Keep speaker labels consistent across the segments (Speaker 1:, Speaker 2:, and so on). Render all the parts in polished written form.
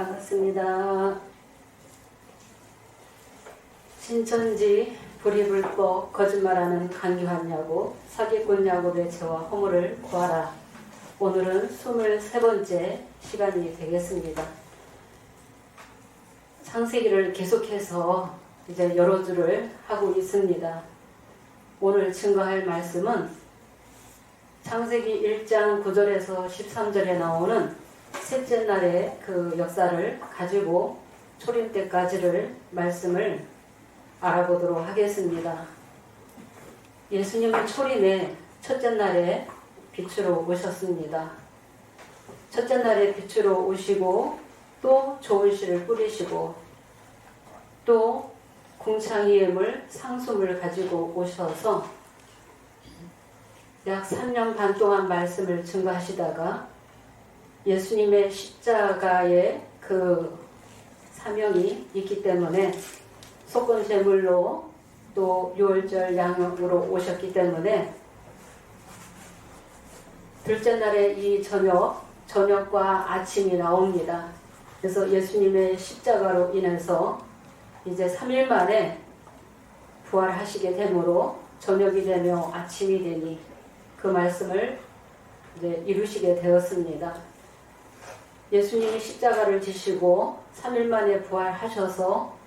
Speaker 1: 반갑습니다. 신천지 불이불법 거짓말하는 강요한 야구 사기꾼 야구의 죄와 허물을 구하라. 오늘은 23번째 시간이 되겠습니다. 창세기를 계속해서 이제 여러 주를 하고 있습니다. 오늘 증거할 말씀은 창세기 1장 9절에서 13절에 나오는 셋째 날의 그 역사를 가지고 초림 때까지를 말씀을 알아보도록 하겠습니다. 예수님은 초림의 첫째 날에 빛으로 오셨습니다. 첫째 날에 빛으로 오시고 또 좋은 씨를 뿌리시고 또 궁창이의 물, 상수물 가지고 오셔서 약 3년 반 동안 말씀을 증거하시다가 예수님의 십자가의 그 사명이 있기 때문에 속건 제물로 또 유월절 양육으로 오셨기 때문에 둘째 날에 이 저녁과 아침이 나옵니다. 그래서 예수님의 십자가로 인해서 이제 3일 만에 부활하시게 되므로 저녁이 되며 아침이 되니 그 말씀을 이제 이루시게 되었습니다. 예수님이 십자가를 지시고 3일 만에 부활하셔서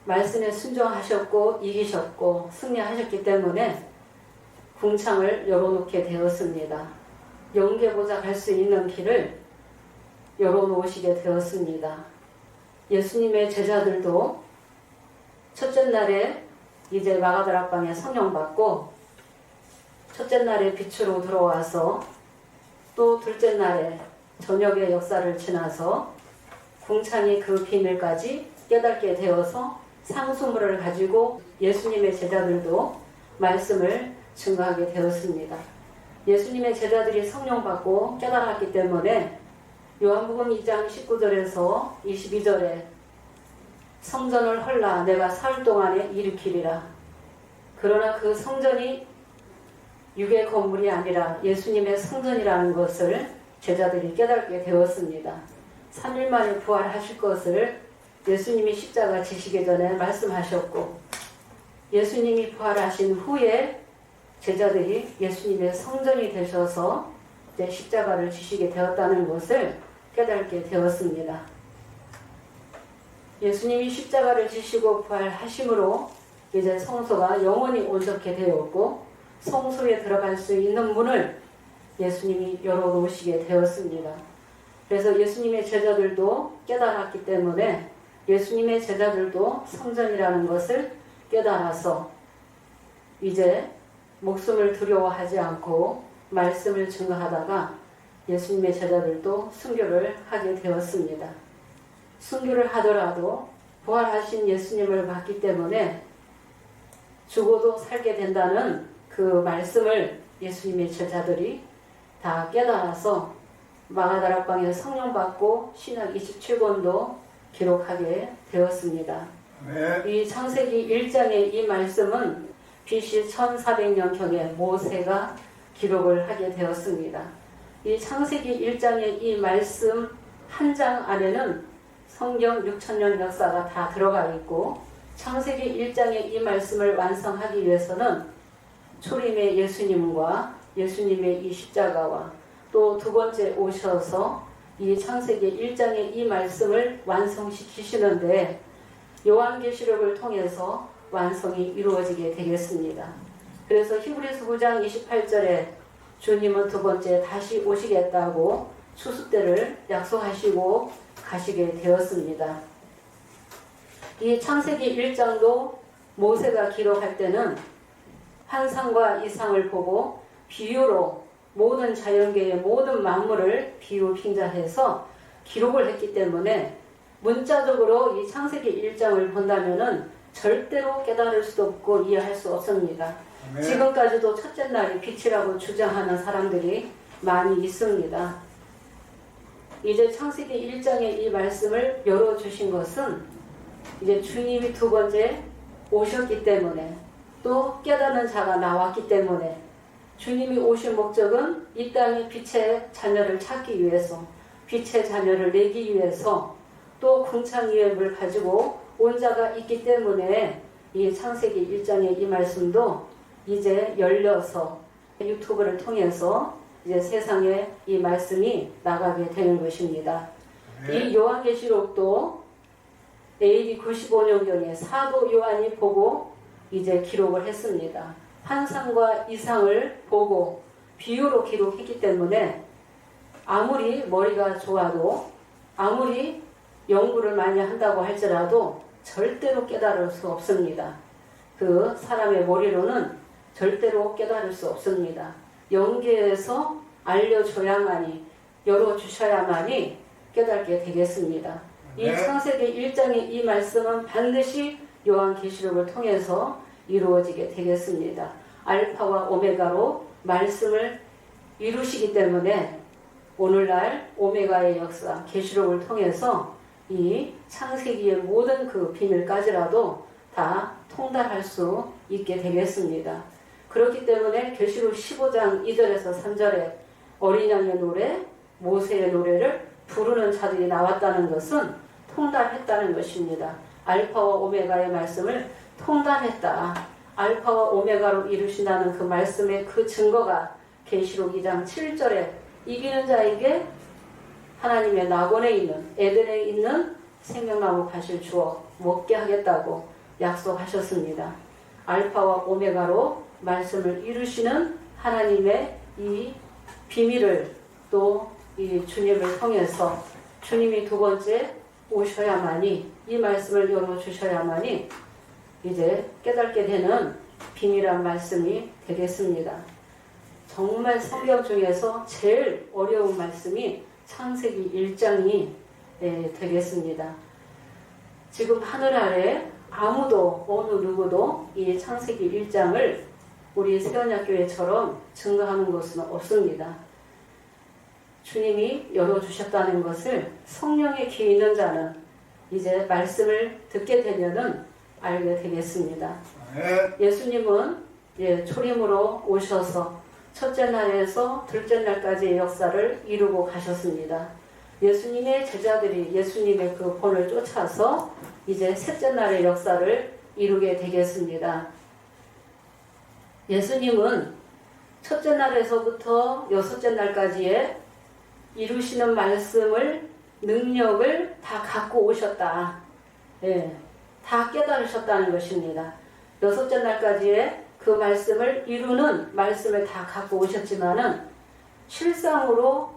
Speaker 1: 말씀에 순종하셨고 이기셨고 승리하셨기 때문에 궁창을 열어놓게 되었습니다. 영계보자 갈 수 있는 길을 열어놓으시게 되었습니다. 예수님의 제자들도 첫째 날에 이제 마가다락방에 성령 받고 첫째 날에 빛으로 들어와서 또 둘째 날에 저녁의 역사를 지나서 궁창이 그 비밀까지 깨닫게 되어서 상수물을 가지고 예수님의 제자들도 말씀을 증거하게 되었습니다. 예수님의 제자들이 성령 받고 깨달았기 때문에 요한복음 2장 19절에서 22절에 성전을 헐라 내가 사흘 동안에 일으키리라. 그러나 그 성전이 육의 건물이 아니라 예수님의 성전이라는 것을 제자들이 깨닫게 되었습니다. 3일 만에 부활하실 것을 예수님이 십자가 지시기 전에 말씀하셨고 예수님이 부활하신 후에 제자들이 예수님의 성전이 되셔서 이제 십자가를 지시게 되었다는 것을 깨닫게 되었습니다. 예수님이 십자가를 지시고 부활하심으로 이제 성소가 영원히 온전케 되었고 성소에 들어갈 수 있는 문을 예수님이 열어놓으시게 되었습니다. 그래서 예수님의 제자들도 깨달았기 때문에 예수님의 제자들도 성전이라는 것을 깨달아서 이제 목숨을 두려워하지 않고 말씀을 증거하다가 예수님의 제자들도 순교를 하게 되었습니다. 순교를 하더라도 부활하신 예수님을 봤기 때문에 죽어도 살게 된다는 그 말씀을 예수님의 제자들이 다 깨달아서 마가다락방에 성령 받고 신약 27권도 기록하게 되었습니다. 이 창세기 1장의 이 말씀은 BC 1400년경에 모세가 기록을 하게 되었습니다. 이 창세기 1장의 이 말씀 한 장 안에는 성경 6000년 역사가 다 들어가 있고 창세기 1장의 이 말씀을 완성하기 위해서는 초림의 예수님과 예수님의 이 십자가와 또 두 번째 오셔서 이 창세기 1장의 이 말씀을 완성시키시는데 요한계시록을 통해서 완성이 이루어지게 되겠습니다. 그래서 히브리서 9장 28절에 주님은 두 번째 다시 오시겠다고 추수 때를 약속하시고 가시게 되었습니다. 이 창세기 1장도 모세가 기록할 때는 환상과 이상을 보고 비유로 모든 자연계의 모든 만물을 비유 빙자해서 기록을 했기 때문에 문자적으로 이 창세기 1장을 본다면은 절대로 깨달을 수도 없고 이해할 수 없습니다. 네. 지금까지도 첫째 날이 빛이라고 주장하는 사람들이 많이 있습니다. 이제 창세기 1장의 이 말씀을 열어주신 것은 이제 주님이 두 번째 오셨기 때문에 또 깨닫는 자가 나왔기 때문에 주님이 오신 목적은 이 땅의 빛의 자녀를 찾기 위해서 빛의 자녀를 내기 위해서 또 궁창 위험을 가지고 온 자가 있기 때문에 이 창세기 1장의 이 말씀도 이제 열려서 유튜브를 통해서 이제 세상에 이 말씀이 나가게 되는 것입니다. 이 요한계시록도 AD 95년경에 사도 요한이 보고 이제 기록을 했습니다. 환상과 이상을 보고 비유로 기록했기 때문에 아무리 머리가 좋아도 아무리 연구를 많이 한다고 할지라도 절대로 깨달을 수 없습니다. 그 사람의 머리로는 절대로 깨달을 수 없습니다. 연계해서 알려줘야만이, 열어주셔야만이 깨닫게 되겠습니다. 이 창세기 1장의 이 말씀은 반드시 요한계시록을 통해서 이루어지게 되겠습니다. 알파와 오메가로 말씀을 이루시기 때문에 오늘날 오메가의 역사, 계시록을 통해서 이 창세기의 모든 그 비밀까지라도 다 통달할 수 있게 되겠습니다. 그렇기 때문에 계시록 15장 2절에서 3절에 어린 양의 노래, 모세의 노래를 부르는 자들이 나왔다는 것은 통달했다는 것입니다. 알파와 오메가의 말씀을 통달했다. 알파와 오메가로 이루신다는 그 말씀의 그 증거가 계시록 2장 7절에 이기는 자에게 하나님의 낙원에 있는 에덴에 있는 생명나무 밭을 주어 먹게 하겠다고 약속하셨습니다. 알파와 오메가로 말씀을 이루시는 하나님의 이 비밀을 또 이 주님을 통해서 주님이 두 번째 오셔야만이 이 말씀을 열어주셔야만이 이제 깨닫게 되는 비밀한 말씀이 되겠습니다. 정말 성경 중에서 제일 어려운 말씀이 창세기 1장이 되겠습니다. 지금 하늘 아래 아무도 어느 누구도 이 창세기 1장을 우리 세원약교회처럼 증거하는 것은 없습니다. 주님이 열어주셨다는 것을 성령의 귀 있는 자는 이제 말씀을 듣게 되면은 알게 되겠습니다. 예수님은 초림으로 오셔서 첫째 날에서 둘째 날까지의 역사를 이루고 가셨습니다. 예수님의 제자들이 예수님의 그 본을 쫓아서 이제 셋째 날의 역사를 이루게 되겠습니다. 예수님은 첫째 날에서부터 여섯째 날까지의 이루시는 말씀을, 능력을 다 갖고 오셨다. 다 깨달으셨다는 것입니다. 여섯째 날까지의 그 말씀을 이루는 말씀을 다 갖고 오셨지만은 실상으로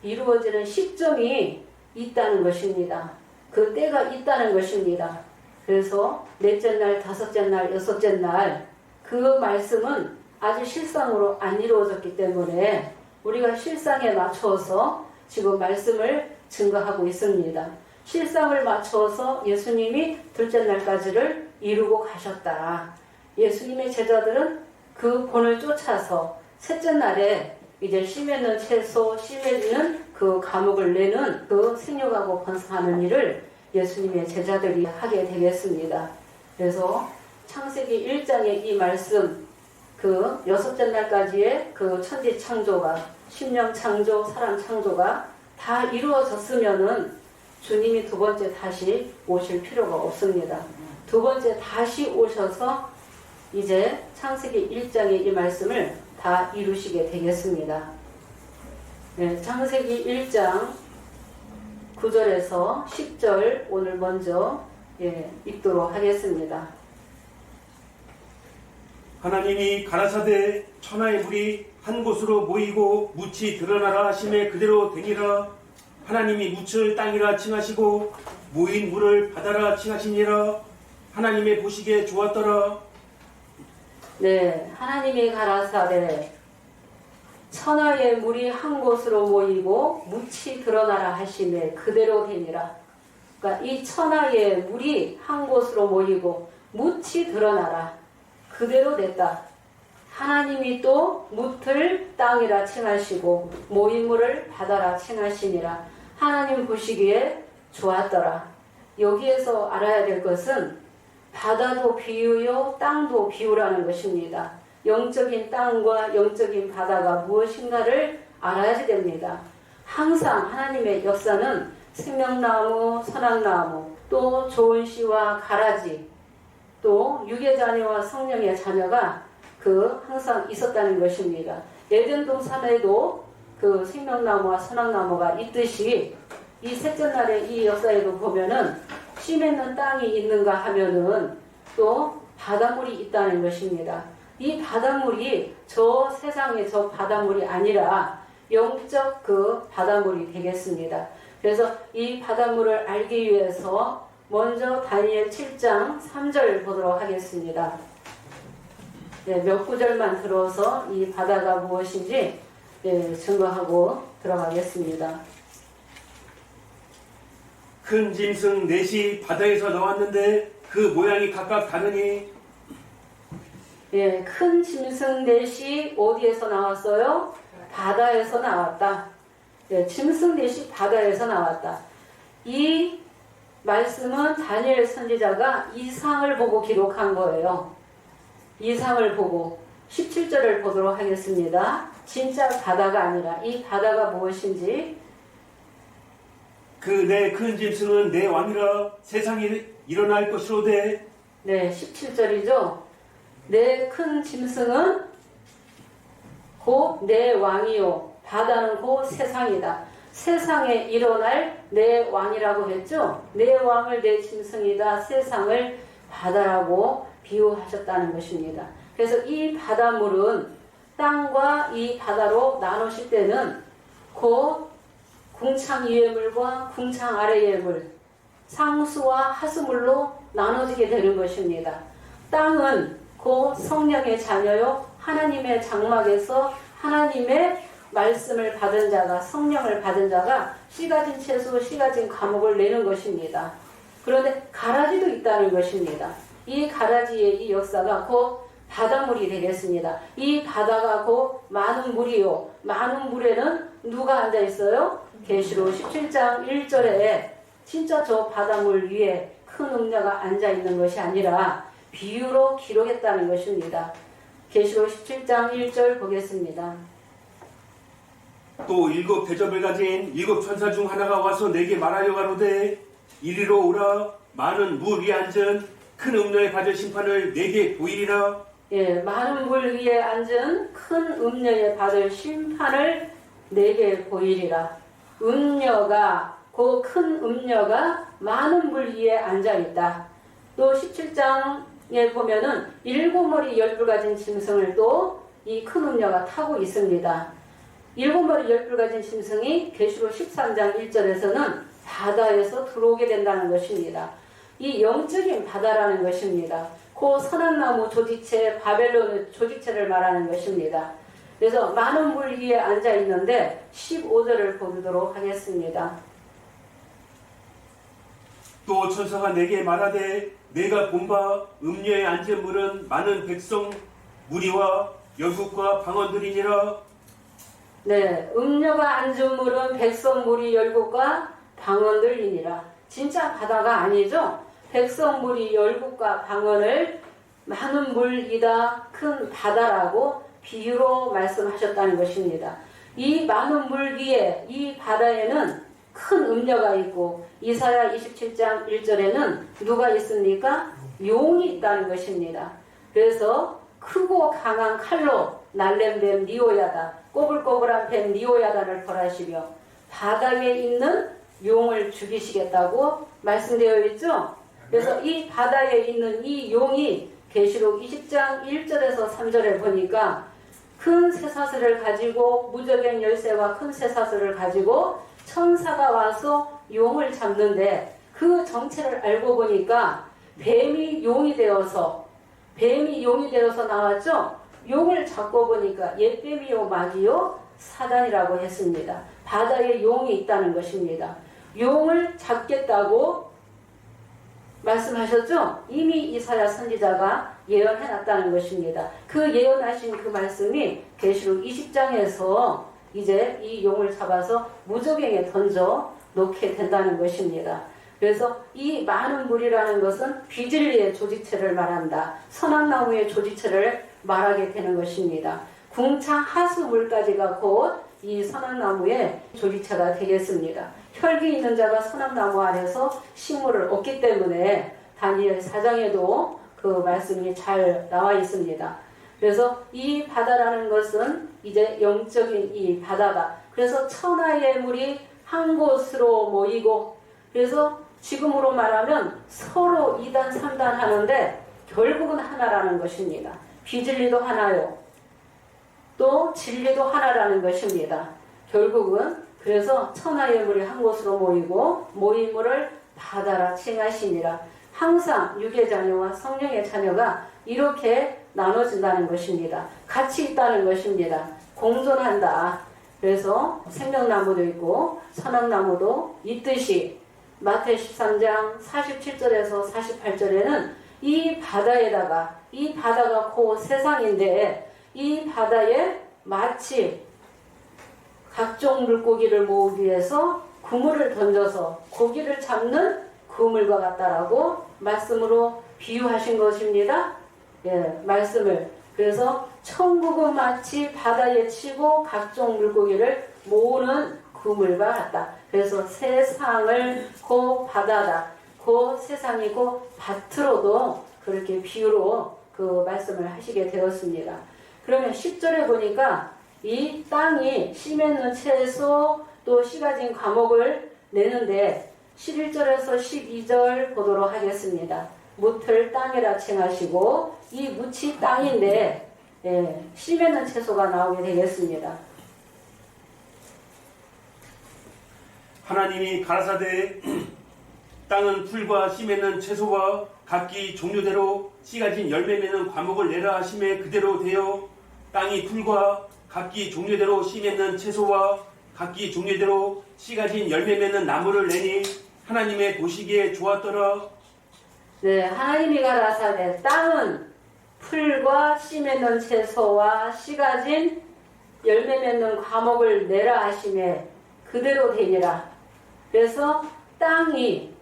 Speaker 1: 이루어지는 시점이 있다는 것입니다. 그 때가 있다는 것입니다. 그래서 넷째 날, 다섯째 날, 여섯째 날 그 말씀은 아직 실상으로 안 이루어졌기 때문에 우리가 실상에 맞춰서 지금 말씀을 증거하고 있습니다. 실상을 맞춰서 예수님이 둘째 날까지를 이루고 가셨다. 예수님의 제자들은 그 본을 쫓아서 셋째 날에 이제 씨 맺는 채소, 씨 맺는 그 감옥을 내는 그 생육하고 번성하는 일을 예수님의 제자들이 하게 되겠습니다. 그래서 창세기 1장의 이 말씀, 그 여섯째 날까지의 그 천지 창조가, 심령 창조, 사람 창조가 다 이루어졌으면은 주님이 두 번째 다시 오실 필요가 없습니다. 두 번째 다시 오셔서 이제 창세기 1장의 이 말씀을 다 이루시게 되겠습니다. 창세기 1장 9절에서 10절 오늘 먼저 읽도록 하겠습니다.
Speaker 2: 하나님이 가라사대 천하의 불이 한 곳으로 모이고 묻이 드러나라 하심에 그대로 되니라. 하나님이 묻을 땅이라 칭하시고 모인 물을 바다라 칭하시니라. 하나님의 보시기에 좋았더라.
Speaker 1: 네, 하나님이 가라사대 천하의 물이 한 곳으로 모이고 묻이 드러나라 하심에 그대로 되니라. 그러니까 이 천하의 물이 한 곳으로 모이고 묻이 드러나라. 그대로 됐다. 하나님이 또 묻을 땅이라 칭하시고 모인 물을 바다라 칭하시니라. 하나님 보시기에 좋았더라. 여기에서 알아야 될 것은 바다도 비유요 땅도 비유라는 것입니다. 영적인 땅과 영적인 바다가 무엇인가를 알아야 됩니다. 항상 하나님의 역사는 생명나무, 선악나무, 또 좋은 씨와 가라지, 또 육의 자녀와 성령의 자녀가 항상 있었다는 것입니다. 에덴 동산에도 그 생명나무와 선악나무가 있듯이 이 셋째 날의 이 역사에도 보면은 씨 맺는 땅이 있는가 하면은 또 바닷물이 있다는 것입니다. 이 바닷물이 저 세상의 저 바닷물이 아니라 영적 그 바닷물이 되겠습니다. 그래서 이 바닷물을 알기 위해서 먼저 다니엘 7장 3절 보도록 하겠습니다. 네, 몇 구절만 들어서 이 바다가 무엇인지 증거하고 들어가겠습니다.
Speaker 2: 큰 짐승 넷이 바다에서 나왔는데 그 모양이 각각 다르니
Speaker 1: 예, 큰 짐승 넷이 어디에서 나왔어요? 바다에서 나왔다. 예, 짐승 넷이 바다에서 나왔다. 이 말씀은 다니엘 선지자가 이상을 보고 기록한 거예요. 이상을 보고 17절을 보도록 하겠습니다. 진짜 바다가 아니라 이 바다가 무엇인지.
Speaker 2: 그 내 큰 짐승은 내 왕이라 세상에 일어날 것이로되.
Speaker 1: 네, 17절이죠. 내 큰 짐승은 곧 내 왕이요 바다는 곧 세상이다. 세상에 일어날 내 왕이라고 했죠. 내 왕을 내 짐승이다. 세상을 바다라고 비유하셨다는 것입니다. 그래서 이 바닷물은 땅과 이 바다로 나누실 때는 곧 궁창 위의 물과 궁창 아래의 물, 상수와 하수물로 나눠지게 되는 것입니다. 땅은 곧 성령의 자녀요 하나님의 장막에서 하나님의 말씀을 받은 자가, 성령을 받은 자가 씨 가진 채소, 씨 가진 과목을 내는 것입니다. 그런데 가라지도 있다는 것입니다. 이 가라지의 이 역사가 곧 바닷물이 되겠습니다. 이 바다가 곧 많은 물이요. 많은 물에는 누가 앉아 있어요? 계시록 17장 1절에 진짜 저 바닷물 위에 큰 음녀가 앉아 있는 것이 아니라 비유로 기록했다는 것입니다. 계시록 17장 1절 보겠습니다.
Speaker 2: 또 7 대접을 가진 7 천사 중 하나가 와서 내게 말하여 가로되 이리로 오라. 많은 물 위에 앉은 큰 음녀의 받을 심판을 내게 보이리라.
Speaker 1: 예, 많은 물 위에 앉은 큰 음녀의 받을 심판을 내게 보이리라. 음녀가, 그 큰 음녀가 많은 물 위에 앉아 있다. 또 17장에 보면은 7머리 10뿔 가진 짐승을 또 이 큰 음녀가 타고 있습니다. 7머리 10뿔 가진 짐승이 계시록 13장 1절에서는 바다에서 들어오게 된다는 것입니다. 이 영적인 바다라는 것입니다. 그 선악나무 조직체, 바벨론 조직체를 말하는 것입니다. 그래서 많은 물 위에 앉아 있는데 15절을 보도록 하겠습니다.
Speaker 2: 또 천사가 내게 말하되 내가 본 바 음녀에 앉은 물은 많은 백성 무리와 열국과 방언들이니라.
Speaker 1: 네, 음녀가 앉은 물은 백성 무리 열국과 방언들이니라. 진짜 바다가 아니죠. 백성 무리 열국과 방언을 많은 물이다 큰 바다라고 비유로 말씀하셨다는 것입니다. 이 많은 물 위에 이 바다에는 큰 음녀가 있고 이사야 27장 1절에는 누가 있습니까? 용이 있다는 것입니다. 그래서 크고 강한 칼로 날렘뱀 니오야다, 꼬불꼬불한 뱀 니오야다를 벌하시며 바닥에 있는 용을 죽이시겠다고 말씀되어 있죠. 그래서 이 바다에 있는 이 용이 계시록 20장 1절에서 3절에 보니까 큰 쇠사슬을 가지고 무적행 열쇠와 큰 쇠사슬을 가지고 천사가 와서 용을 잡는데 그 정체를 알고 보니까 뱀이 용이 되어서 나왔죠. 용을 잡고 보니까 옛뱀이요 마귀요 사단이라고 했습니다. 바다에 용이 있다는 것입니다. 용을 잡겠다고 말씀하셨죠? 이미 이사야 선지자가 예언해놨다는 것입니다. 그 예언하신 그 말씀이 계시록 20장에서 이제 이 용을 잡아서 무적행에 던져 놓게 된다는 것입니다. 그래서 이 많은 물이라는 것은 비진리의 조직체를 말한다. 선악나무의 조직체를 말하게 되는 것입니다. 궁창 하수물까지가 곧 이 선악나무의 조리체가 되겠습니다. 혈기 있는 자가 선악나무 아래서 식물을 얻기 때문에 다니엘 4장에도 그 말씀이 잘 나와 있습니다. 그래서 이 바다라는 것은 이제 영적인 이 바다다. 그래서 천하의 물이 한 곳으로 모이고, 그래서 지금으로 말하면 서로 2단 3단 하는데 결국은 하나라는 것입니다. 비진리도 하나요. 또 진리도 하나라는 것입니다. 결국은 그래서 천하의 물이 한 곳으로 모이고 모인 물을 바다라 칭하시니라. 항상 육의 자녀와 성령의 자녀가 이렇게 나눠진다는 것입니다. 같이 있다는 것입니다. 공존한다. 그래서 생명나무도 있고 선악나무도 있듯이 마태 13장 47절에서 48절에는 이 바다에다가, 이 바다가 곧 세상인데 이 바다에 마치 각종 물고기를 모으기 위해서 그물을 던져서 고기를 잡는 그물과 같다라고 말씀으로 비유하신 것입니다. 예, 말씀을. 그래서 천국은 마치 바다에 치고 각종 물고기를 모으는 그물과 같다. 그래서 세상을 그 바다다, 그 세상이고 밭으로도 그렇게 비유로 그 말씀을 하시게 되었습니다. 그러면 10절에 보니까 이 땅이 씨 맺는 채소 또 씨 가진 과목을 내는데 11절에서 12절 보도록 하겠습니다. 묻을 땅이라 칭하시고 이 묻이 땅인데 씨 맺는 채소가 나오게 되겠습니다.
Speaker 2: 하나님이 가라사대 땅은 풀과 씨 맺는 채소와 각기 종류대로 씨 가진 열매 맺는 과목을 내라 하심에 그대로 되어 땅이 풀과 각기 종류대로 씨 맺는 채소와 각기 종류대로 씨 가진 열매 맺는 나무를 내니 하나님의 보시기에 좋았더라.
Speaker 1: 네, 하나님이 가라사대 땅은 풀과 씨 맺는 채소와 씨 가진 열매 맺는 과목을 내라 하심에 그대로 되니라. 그래서 땅이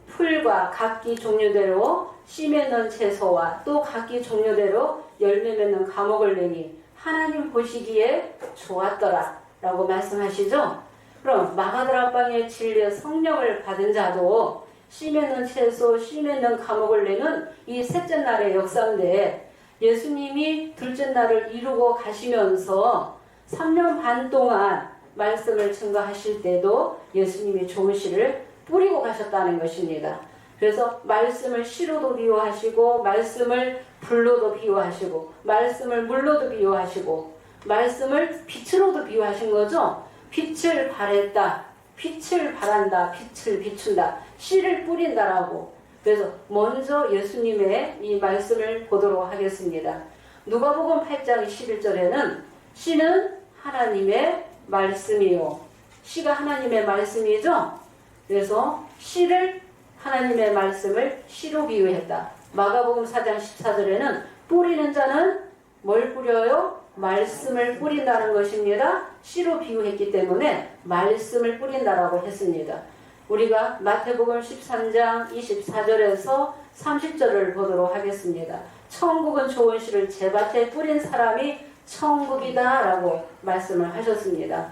Speaker 1: 풀과 각기 종류대로 씨 맺는 채소와 또 각기 종류대로 열매 맺는 과목을 내니 하나님 보시기에 좋았더라 라고 말씀하시죠. 그럼 마가다락방의 진리의 성령을 받은 자도 씨 맺는 채소, 씨 맺는 과목을 내는 이 셋째 날의 역사인데 예수님이 둘째 날을 이루고 가시면서 3년 반 동안 말씀을 증거하실 때도 예수님이 좋은 씨를 뿌리고 가셨다는 것입니다. 그래서 말씀을 씨로도 비유하시고 말씀을 불로도 비유하시고 말씀을 물로도 비유하시고 말씀을 빛으로도 비유하신 거죠. 빛을 발했다, 빛을 발한다, 빛을 비춘다, 씨를 뿌린다라고. 그래서 먼저 예수님의 이 말씀을 보도록 하겠습니다. 누가복음 8장 11절에는 씨는 하나님의 말씀이요. 씨가 하나님의 말씀이죠. 그래서 씨를 하나님의 말씀을 씨로 비유했다. 마가복음 4장 14절에는 뿌리는 자는 뭘 뿌려요? 말씀을 뿌린다는 것입니다. 씨로 비유했기 때문에 말씀을 뿌린다라고 했습니다. 우리가 마태복음 13장 24절에서 30절을 보도록 하겠습니다. 천국은 좋은 씨를 제 밭에 뿌린 사람이 천국이다 라고 말씀을 하셨습니다.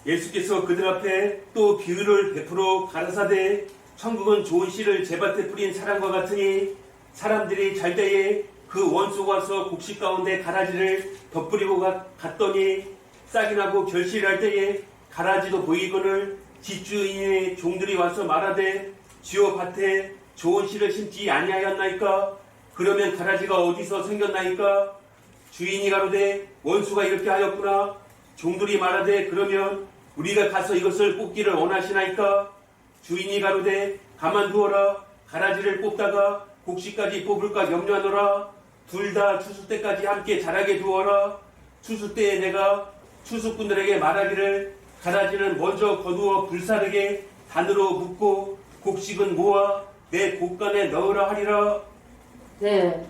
Speaker 2: 예수께서 그들 앞에 또 비유를 베풀어 가라사대 천국은 좋은 씨를 제 밭에 뿌린 사람과 같으니 사람들이 잘 때에 그 원수가 와서 곡식 가운데 가라지를 덧뿌리고 갔더니 싹이 나고 결실할 때에 가라지도 보이거늘 집주인의 종들이 와서 말하되 주여 밭에 좋은 씨를 심지 아니하였나이까? 그러면 가라지가 어디서 생겼나이까? 주인이 가로되 원수가 이렇게 하였구나. 종들이 말하되 그러면 우리가 가서 이것을 뽑기를 원하시나이까? 주인이 가로되 가만두어라. 가라지를 뽑다가 곡식까지 뽑을까 염려하노라. 둘 다 추수 때까지 함께 자라게 두어라. 추수 때에 내가 추수꾼들에게 말하기를 가라지는 먼저 거두어 불사르게 단으로 묶고 곡식은 모아 내 곡간에 넣으라 하리라. 네,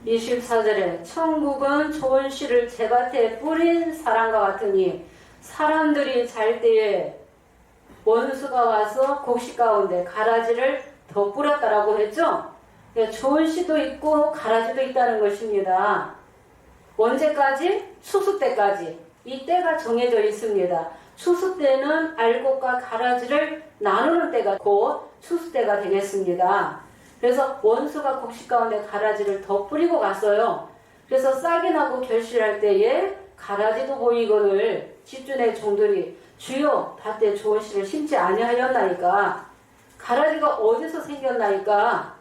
Speaker 1: 24절에 천국은 좋은 씨를 제 밭에 뿌린 사람과 같으니 사람들이 잘 때에 원수가 와서 곡식 가운데 가라지를 더 뿌렸다라고 했죠. 좋은 씨도 있고 가라지도 있다는 것입니다. 언제까지? 추수 때까지. 이 때가 정해져 있습니다. 추수 때는 알곡과 가라지를 나누는 때가 곧 추수 때가 되겠습니다. 그래서 원수가 곡식 가운데 가라지를 더 뿌리고 갔어요. 그래서 싹이 나고 결실할 때에 가라지도 보이거늘 집주의 종들이 주여 밭에 좋은 씨를 심지 아니하였나이까. 가라지가 어디서 생겼나이까.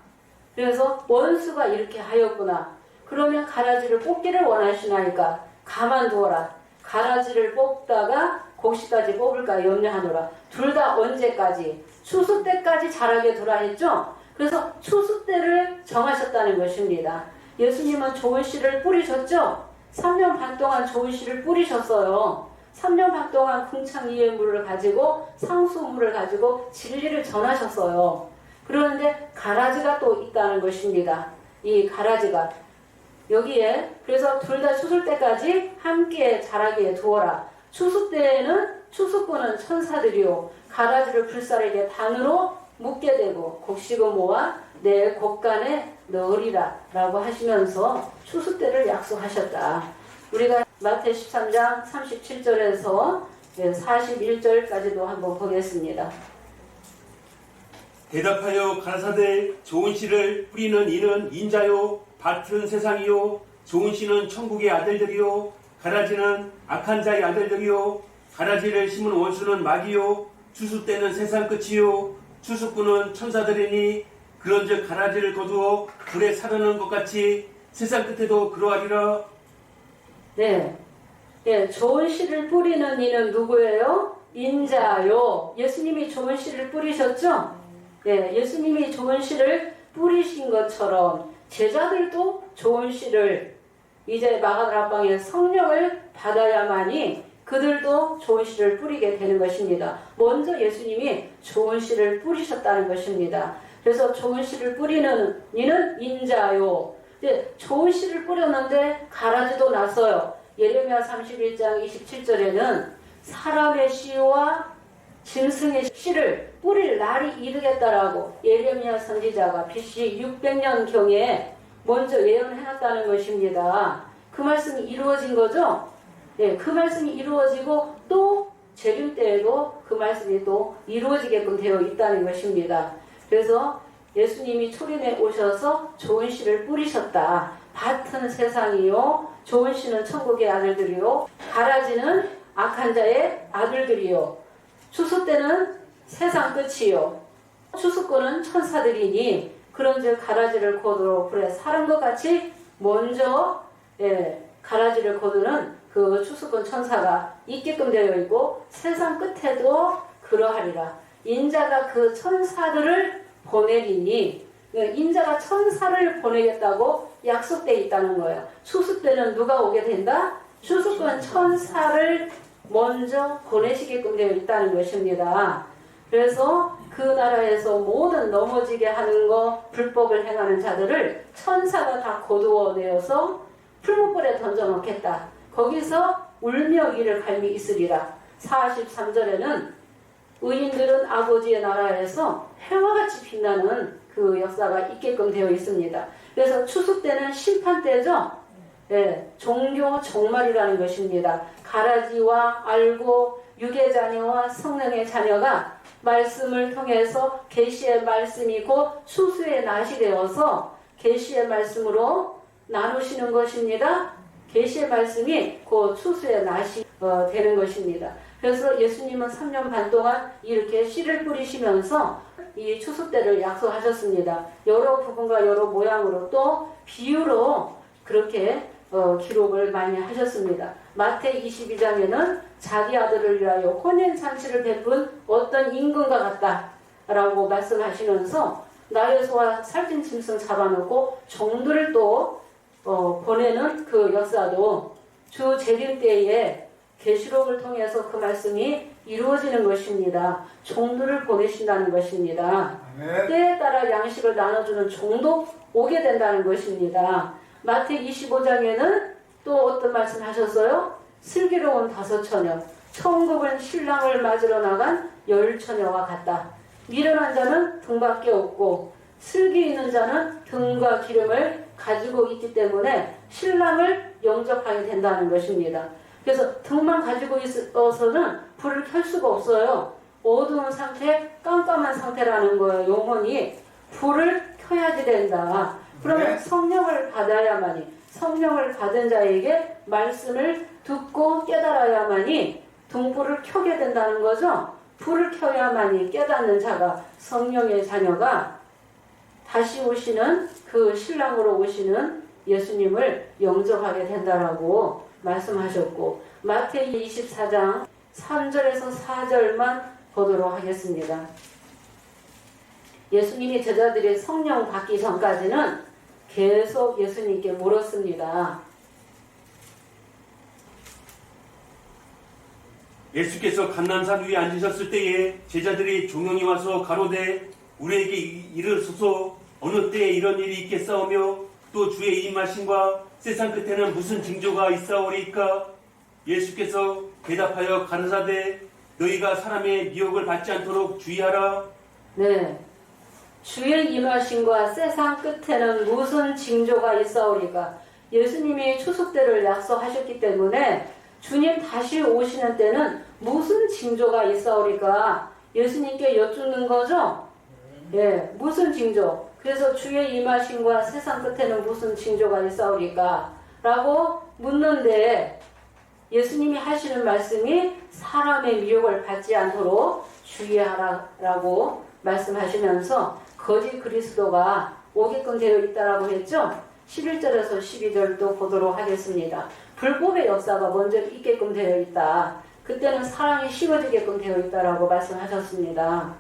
Speaker 1: 그래서 원수가 이렇게 하였구나. 그러면 가라지를 뽑기를 원하시나이까. 가만두어라. 가라지를 뽑다가 곡식까지 뽑을까 염려하노라. 둘 다 언제까지? 추수 때까지 자라게 두라 했죠. 그래서 추수 때를 정하셨다는 것입니다. 예수님은 좋은 씨를 뿌리셨죠. 3년 반 동안 좋은 씨를 뿌리셨어요. 3년 반 동안 궁창이의 물을 가지고 상수물을 가지고 진리를 전하셨어요. 그런데 가라지가 또 있다는 것입니다. 이 가라지가 여기에 그래서 둘 다 추수 때까지 함께 자라게 두어라. 추수 때에는 추수꾼은 천사들이요 가라지를 불사르게 단으로 묶게 되고 곡식을 모아 내 곡간에 넣으리라 라고 하시면서 추수 때를 약속하셨다. 우리가 마태 13장 37절에서 41절까지도 한번 보겠습니다.
Speaker 2: 대답하여 가라사대 좋은 씨를 뿌리는 이는 인자요 밭은 세상이요 좋은 씨는 천국의 아들들이요 가라지는 악한 자의 아들들이요 가라지를 심은 원수는 마귀요 추수 때는 세상 끝이요 추수꾼은 천사들이니 그런즉 가라지를 거두어 불에 사르는 것 같이 세상 끝에도 그러하리라. 네,
Speaker 1: 좋은 씨를 뿌리는 이는 누구예요? 인자요. 예수님이 좋은 씨를 뿌리셨죠? 예수님이 좋은 씨를 뿌리신 것처럼 제자들도 좋은 씨를 이제 마가다락방에 성령을 받아야만이 그들도 좋은 씨를 뿌리게 되는 것입니다. 먼저 예수님이 좋은 씨를 뿌리셨다는 것입니다. 그래서 좋은 씨를 뿌리는 이는 인자요. 좋은 씨를 뿌렸는데 가라지도 났어요. 예레미야 31장 27절에는 사람의 씨와 짐승의 씨를 뿌릴 날이 이르겠다라고 예레미야 선지자가 BC 600년경에 먼저 예언해놨다는 것입니다. 그 말씀이 이루어진 거죠? 그 말씀이 이루어지고 또 재림 때에도 그 말씀이 또 이루어지게끔 되어 있다는 것입니다. 그래서 예수님이 초림에 오셔서 좋은 씨를 뿌리셨다. 밭은 세상이요 좋은 씨는 천국의 아들들이요 가라지는 악한 자의 아들들이요 추수 때는 세상 끝이요 추수꾼은 천사들이니 그런즉 가라지를 거두어 불에 사른 것 같이 먼저 가라지를 거두는 그 추수꾼 천사가 있게끔 되어 있고 세상 끝에도 그러하리라. 인자가 그 천사들을 보내리니 인자가 천사를 보내겠다고 약속되어 있다는 거예요. 추수 때는 누가 오게 된다? 추수꾼 천사를 먼저 보내시게끔 되어 있다는 것입니다. 그래서 그 나라에서 모든 넘어지게 하는 거 불법을 행하는 자들을 천사가 다 거두어내어서 풀무불에 던져놓겠다. 거기서 울며 이를 갈미 있으리라. 43절에는 의인들은 아버지의 나라에서 해와 같이 빛나는 그 역사가 있게끔 되어 있습니다. 그래서 추수 때는 심판 때죠. 종교 종말이라는 것입니다. 가라지와 알고 육의 자녀와 성령의 자녀가 말씀을 통해서 계시의 말씀이 곧 추수의 낫이 되어서 계시의 말씀으로 나누시는 것입니다. 계시의 말씀이 곧 추수의 낫이 되는 것입니다. 그래서 예수님은 3년 반 동안 이렇게 씨를 뿌리시면서 이 추수 때를 약속하셨습니다. 여러 부분과 여러 모양으로 또 비유로 그렇게 기록을 많이 하셨습니다. 마태 22장에는 자기 아들을 위하여 혼인잔치를 베푼 어떤 임금과 같다라고 말씀하시면서 나의 소와 살찐 짐승 잡아놓고 종들을 또 보내는 그 역사도 주 재림 때에 계시록을 통해서 그 말씀이 이루어지는 것입니다. 종들을 보내신다는 것입니다. 때에 따라 양식을 나눠주는 종도 오게 된다는 것입니다. 마태 25장에는 또 어떤 말씀 하셨어요? 슬기로운 5처녀, 천국은 신랑을 맞으러 나간 10처녀와 같다. 미련한 자는 등밖에 없고 슬기 있는 자는 등과 기름을 가지고 있기 때문에 신랑을 영접하게 된다는 것입니다. 그래서 등만 가지고 있어서는 불을 켤 수가 없어요. 어두운 상태, 깜깜한 상태라는 거예요. 영혼이 불을 켜야지 된다. 그러면 성령을 받아야만이, 성령을 받은 자에게 말씀을 듣고 깨달아야만이 등불을 켜게 된다는 거죠. 불을 켜야만이 깨닫는 자가, 성령의 자녀가 다시 오시는 그 신랑으로 오시는 예수님을 영접하게 된다라고 말씀하셨고, 마태복음 24장 3절에서 4절만 보도록 하겠습니다. 예수님이 제자들이 성령 받기 전까지는 계속 예수님께 물었습니다.
Speaker 2: 예수께서 감람산 위에 앉으셨을 때에 제자들이 종용이 와서 가로되 우리에게 이르소서 어느 때에 이런 일이 있겠사오며 또 주의 임하심과 세상 끝에는 무슨 징조가 있사오리까? 예수께서 대답하여 가르사되 너희가 사람의 미혹을 받지 않도록 주의하라.
Speaker 1: 네, 주의 임하심과 세상 끝에는 무슨 징조가 있사오리까? 예수님이 추수 때를 약속하셨기 때문에 주님 다시 오시는 때는 무슨 징조가 있사오리까? 예수님께 여쭙는 거죠? 예, 무슨 징조? 그래서 주의 임하심과 세상 끝에는 무슨 징조가 있사오리까? 라고 묻는데 예수님이 하시는 말씀이 사람의 미혹을 받지 않도록 주의하라라고 말씀하시면서 거짓 그리스도가 오게끔 되어 있다라고 했죠? 11절에서 12절도 보도록 하겠습니다. 불법의 역사가 먼저 있게끔 되어 있다. 그때는 사랑이 식어지게끔 되어 있다라고 말씀하셨습니다.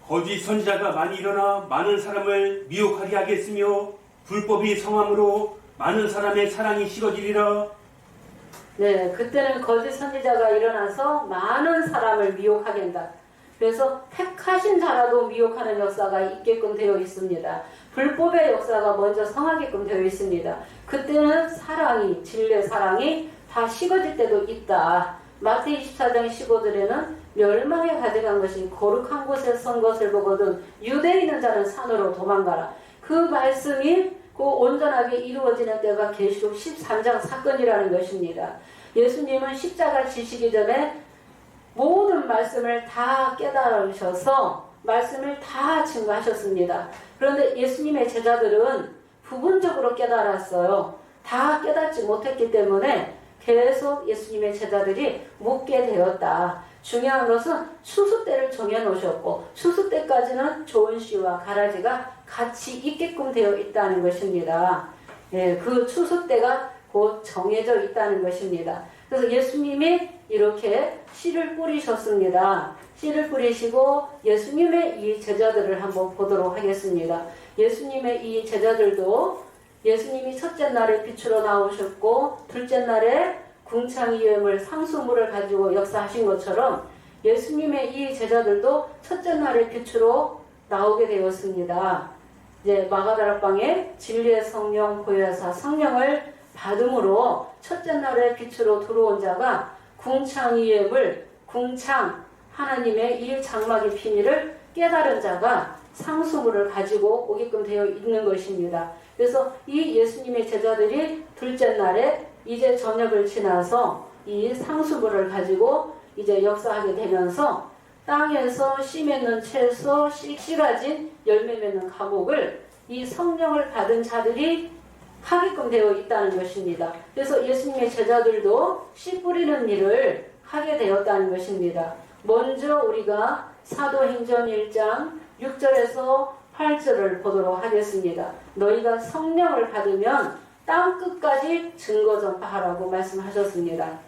Speaker 2: 거짓 선지자가 많이 일어나 많은 사람을 미혹하게 하겠으며 불법이 성함으로 많은 사람의 사랑이 식어지리라.
Speaker 1: 네, 그때는 거짓 선지자가 일어나서 많은 사람을 미혹하게 한다. 그래서 택하신 자라도 미혹하는 역사가 있게끔 되어 있습니다. 불법의 역사가 먼저 성하게끔 되어 있습니다. 그때는 사랑이, 진리의 사랑이 다 식어질 때도 있다. 마태 24장 15절에는 멸망에 가져간 것이 거룩한 곳에 선 것을 보거든 유대에 있는 자는 산으로 도망가라. 그 말씀이 그 온전하게 이루어지는 때가 계시록 13장 사건이라는 것입니다. 예수님은 십자가 지시기 전에 모든 말씀을 다 깨달으셔서 말씀을 다 증거하셨습니다. 그런데 예수님의 제자들은 부분적으로 깨달았어요. 다 깨닫지 못했기 때문에 계속 예수님의 제자들이 묻게 되었다. 중요한 것은 추수 때를 정해놓으셨고 추수 때까지는 좋은 씨와 가라지가 같이 있게끔 되어 있다는 것입니다. 예, 그 추수 때가 곧 정해져 있다는 것입니다. 그래서 예수님이 이렇게 씨를 뿌리셨습니다. 씨를 뿌리시고 예수님의 이 제자들을 한번 보도록 하겠습니다. 예수님의 이 제자들도 예수님이 첫째 날에 빛으로 나오셨고 둘째 날에 궁창이염을 상수물을 가지고 역사하신 것처럼 예수님의 이 제자들도 첫째 날에 빛으로 나오게 되었습니다. 이제 마가다락방에 진리의 성령 보혜사 성령을 받음으로 첫째 날에 빛으로 들어온 자가 궁창이염을 궁창 하나님의 이 장막의 비밀을 깨달은 자가 상수물을 가지고 오게끔 되어 있는 것입니다. 그래서 이 예수님의 제자들이 둘째 날에 이제 저녁을 지나서 이 상수물을 가지고 이제 역사하게 되면서 땅에서 씨 맺는 채소, 씨 가진 열매 맺는 과목을 이 성령을 받은 자들이 하게끔 되어 있다는 것입니다. 그래서 예수님의 제자들도 씨 뿌리는 일을 하게 되었다는 것입니다. 먼저 우리가 사도행전 1장 6절에서 8절을 보도록 하겠습니다. 너희가 성령을 받으면 땅 끝까지 증거 전파하라고 말씀하셨습니다.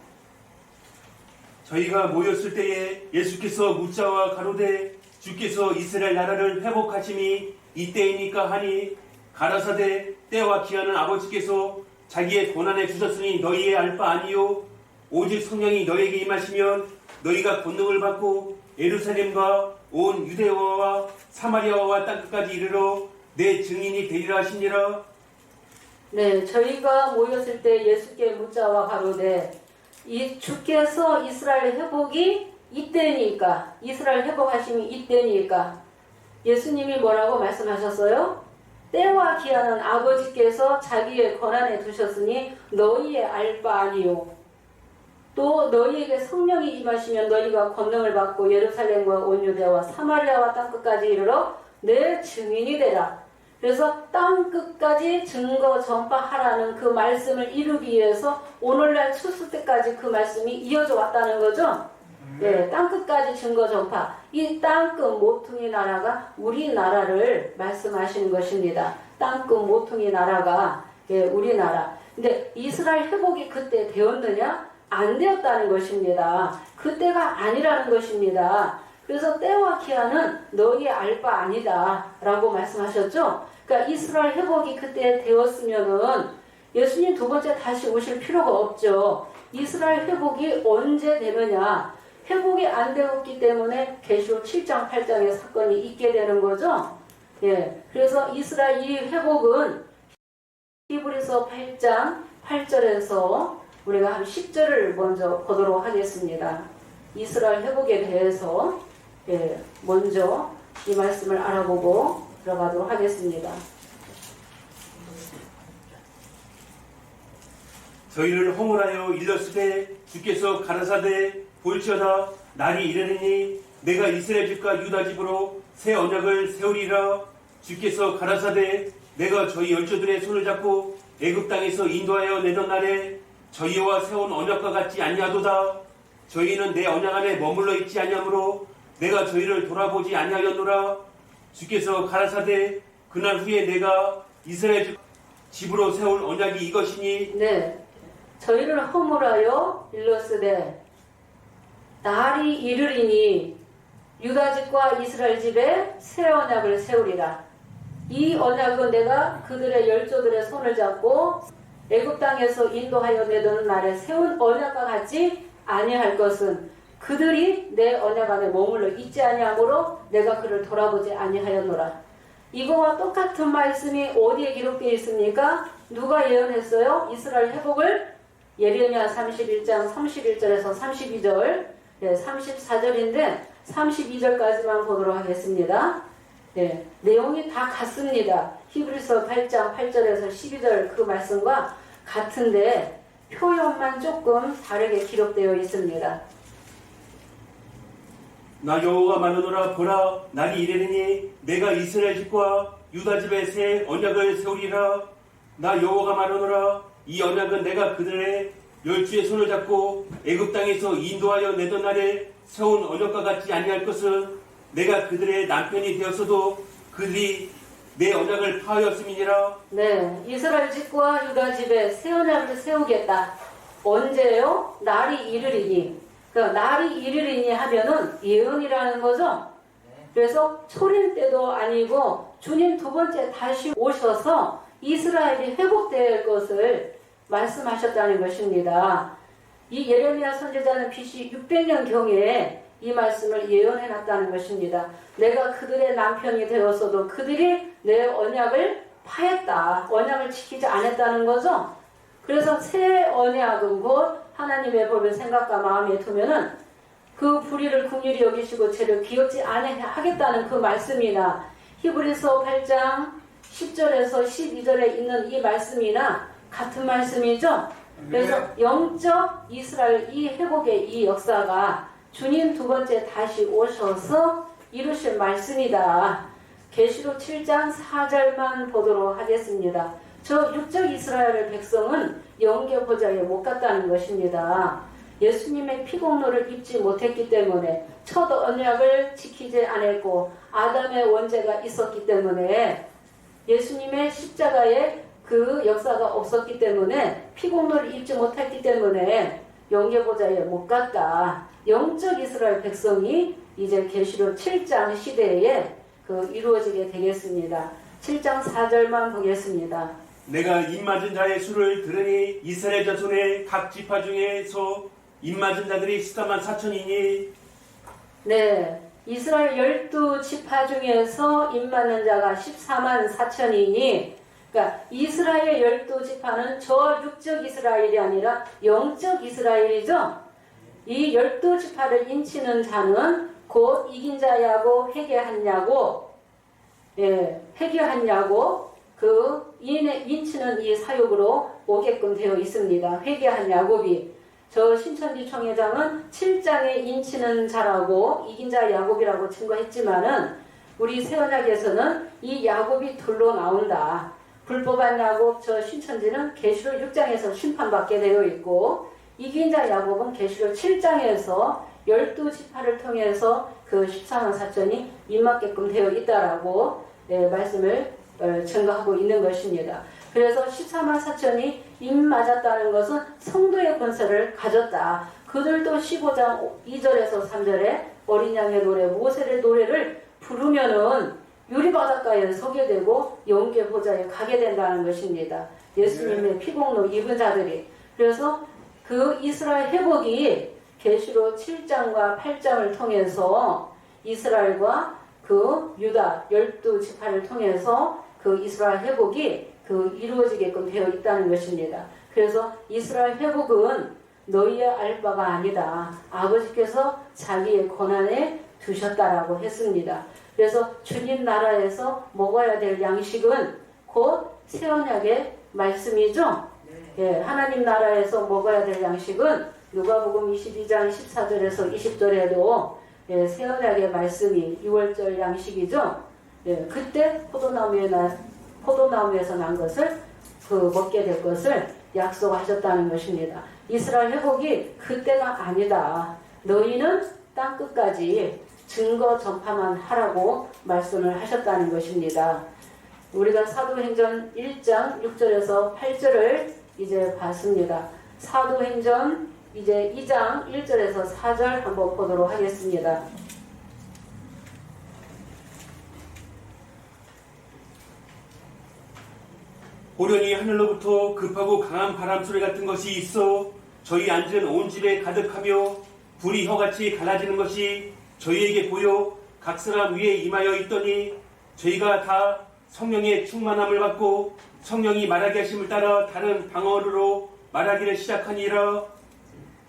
Speaker 2: 저희가 모였을 때에 예수께서 묻자와 가로되 주께서 이스라엘 나라를 회복하심이 이때이니까 하니 가라사대 때와 기한은 아버지께서 자기의 고난에 주셨으니 너희의 알 바 아니요 오직 성령이 너희에게 임하시면 너희가 권능을 받고 예루살렘과 온 유대와와 사마리아와 땅끝까지 이르러 내 증인이 되리라 하시니라. 네,
Speaker 1: 저희가 모였을 때 예수께 묻자와 가로되 이 주께서 이스라엘 회복이 이때니까 이스라엘 회복하심이 이때니까 예수님이 뭐라고 말씀하셨어요? 때와 기한은 아버지께서 자기의 권한에 두셨으니 너희의 알 바 아니요. 또 너희에게 성령이 임하시면 너희가 권능을 받고 예루살렘과 온 유대와 사마리아와 땅끝까지 이르러 내 증인이 되라. 그래서 땅끝까지 증거 전파하라는 그 말씀을 이루기 위해서 오늘날 추수 때까지 그 말씀이 이어져 왔다는 거죠. 네, 땅끝까지 증거 전파. 이 땅끝 모퉁이 나라가 우리나라를 말씀하시는 것입니다. 땅끝 모퉁이 나라가 우리나라. 근데 이스라엘 회복이 그때 되었느냐? 안 되었다는 것입니다. 그때가 아니라는 것입니다. 그래서 때와 기한은 너희의 알 바 아니다 라고 말씀하셨죠. 그러니까 이스라엘 회복이 그때 되었으면은 예수님 두 번째 다시 오실 필요가 없죠. 이스라엘 회복이 언제 되느냐? 회복이 안 되었기 때문에 계시록 7장 8장의 사건이 있게 되는 거죠. 예, 그래서 이스라엘 이 회복은 히브리서 8장 8절에서 우리가 한 10절을 먼저 보도록 하겠습니다. 이스라엘 회복에 대해서 먼저 이 말씀을 알아보고 들어가도록 하겠습니다.
Speaker 2: 저희를 허물하여 일렀으되 주께서 가라사대 볼지어다 날이 이르느니 내가 이스라엘 집과 유다 집으로 새 언약을 세우리라. 주께서 가라사대 내가 저희 열조들의 손을 잡고 애굽 땅에서 인도하여 내던 날에 저희와 세운 언약과 같지 아니하도다. 저희는 내 언약 안에 머물러 있지 아니하므로 내가 저희를 돌아보지 아니하였노라. 주께서 가라사대 그날 후에 내가 이스라엘 집으로 세울 언약이 이것이니.
Speaker 1: 네, 저희를 허물하여 일렀으되 날이 이르리니 유다 집과 이스라엘 집에 새 언약을 세우리라. 이 언약은 내가 그들의 열조들의 손을 잡고 애굽 땅에서 인도하여 내던 날에 세운 언약과 같지 아니할 것은 그들이 내 언약 안에 머물러 있지 아니하므로 내가 그를 돌아보지 아니하였노라. 이거와 똑같은 말씀이 어디에 기록되어 있습니까? 누가 예언했어요? 이스라엘 회복을 예레미야 31장 31절에서 32절 34절인데 32절까지만 보도록 하겠습니다. 내용이 다 같습니다. 히브리서 8장 8절에서 12절 그 말씀과 같은데 표현만 조금 다르게 기록되어 있습니다.
Speaker 2: 나 여호와가 말하노라. 보라 날이 이르느니 내가 이스라엘 집과 유다 집에 새 언약을 세우리라. 나 여호와가 말하노라. 이 언약은 내가 그들의 열주의 손을 잡고 애굽 땅에서 인도하여 내던 날에 세운 언약과 같지 아니할 것은 내가 그들의 남편이 되었어도 그들이 내 언약을 파하였음이니라.
Speaker 1: 네, 이스라엘 집과 유다 집에 새 언약을 세우겠다. 언제요? 날이 이르리니. 그러니까 날이 이르리니 하면은 예언이라는 거죠. 그래서 초림 때도 아니고 주님 두 번째 다시 오셔서 이스라엘이 회복될 것을 말씀하셨다는 것입니다. 이 예레미야 선지자는 BC 600년경에 이 말씀을 예언해놨다는 것입니다. 내가 그들의 남편이 되었어도 그들이 내 언약을 파했다. 언약을 지키지 않았다는 거죠. 그래서 새 언약은 곧 하나님의 법을 생각과 마음에 두면은 그 불의를 긍휼히 여기시고 죄를 기억지 아니하겠다는 그 말씀이나 히브리서 8장 10절에서 12절에 있는 이 말씀이나 같은 말씀이죠. 그래서 영적 이스라엘 이 회복의 이 역사가 주님 두 번째 다시 오셔서 이루실 말씀이다. 계시록 7장 4절만 보도록 하겠습니다. 저 육적 이스라엘 백성은 영계 보좌에 못 갔다는 것입니다. 예수님의 피공로를 입지 못했기 때문에 첫 언약을 지키지 않았고 아담의 원죄가 있었기 때문에 예수님의 십자가에 그 역사가 없었기 때문에 피공로를 입지 못했기 때문에 영계 보좌에 못 갔다. 영적 이스라엘 백성이 이제 계시록 7장 시대에 이루어지게 되겠습니다. 7장 4절만 보겠습니다.
Speaker 2: 내가 입맞은 자의 수를 들으니 이스라엘 자손의 각 지파 중에서 입맞은 자들이 14만 4천이니.
Speaker 1: 네, 이스라엘 12지파 중에서 입맞는 자가 14만 4천이니 그러니까 이스라엘 12지파는 저 육적 이스라엘이 아니라 영적 이스라엘이죠. 이 12지파를 인치는 자는 곧 이긴 자야고 회개한 자고 회개한 야곱, 그 인치는 이 사육으로 오게끔 되어 있습니다. 회개한 야곱이. 저 신천지 총회장은 7장에 인치는 자라고 이긴 자 야곱이라고 증거했지만은 우리 새언약에서는 이 야곱이 둘로 나온다. 불법한 야곱, 저 신천지는 계시록 6장에서 심판받게 되어 있고 이긴 자 야곱은 계시록 7장에서 12지파를 통해서 그 14만 4천이 입맞게끔 되어 있다라고 말씀을 증거하고 있는 것입니다. 그래서 14만 4천이 입맞았다는 것은 성도의 권세를 가졌다. 그들도 15장 2절에서 3절에 어린 양의 노래, 모세의 노래를 부르면은 유리바닷가에 서게 되고 영계 보좌에 가게 된다는 것입니다. 예수님의 피공로 입은 자들이. 그래서 그 이스라엘 회복이 계시록 7장과 8장을 통해서 이스라엘과 그 유다 12지파를 통해서 그 이스라엘 회복이 그 이루어지게끔 되어 있다는 것입니다. 그래서 이스라엘 회복은 너희의 알 바가 아니다. 아버지께서 자기의 권한에 두셨다라고 했습니다. 그래서 주님 나라에서 먹어야 될 양식은 곧 새언약의 말씀이죠. 하나님 나라에서 먹어야 될 양식은 누가복음 22장 14절에서 20절에도 새언약의 말씀이 6월절 양식이죠. 그때 포도나무에서 난 것을 먹게 될 것을 약속하셨다는 것입니다. 이스라엘 회복이 그때가 아니다. 너희는 땅 끝까지 증거 전파만 하라고 말씀을 하셨다는 것입니다. 우리가 사도행전 1장 6절에서 8절을 이제 봤습니다. 사도행전 이제 2장 1절에서 4절 한번 보도록 하겠습니다.
Speaker 2: 보려니 하늘로부터 급하고 강한 바람 소리 같은 것이 있어 저희 앉은 온 집에 가득하며 불이 혀같이 갈라지는 것이 저희에게 보여 각 사람 위에 임하여 있더니 저희가 다 성령의 충만함을 받고 성령이 말하게 하심을 따라 다른 방언으로 말하기를 시작하니라.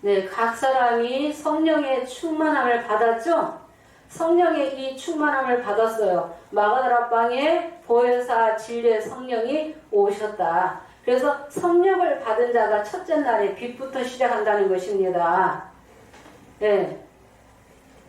Speaker 1: 네, 각 사람이 성령의 충만함을 받았죠? 성령의 이 충만함을 받았어요. 마가다라 방에 보혜사 진리의 성령이 오셨다. 그래서 성령을 받은 자가 첫째 날에 빛부터 시작한다는 것입니다. 네.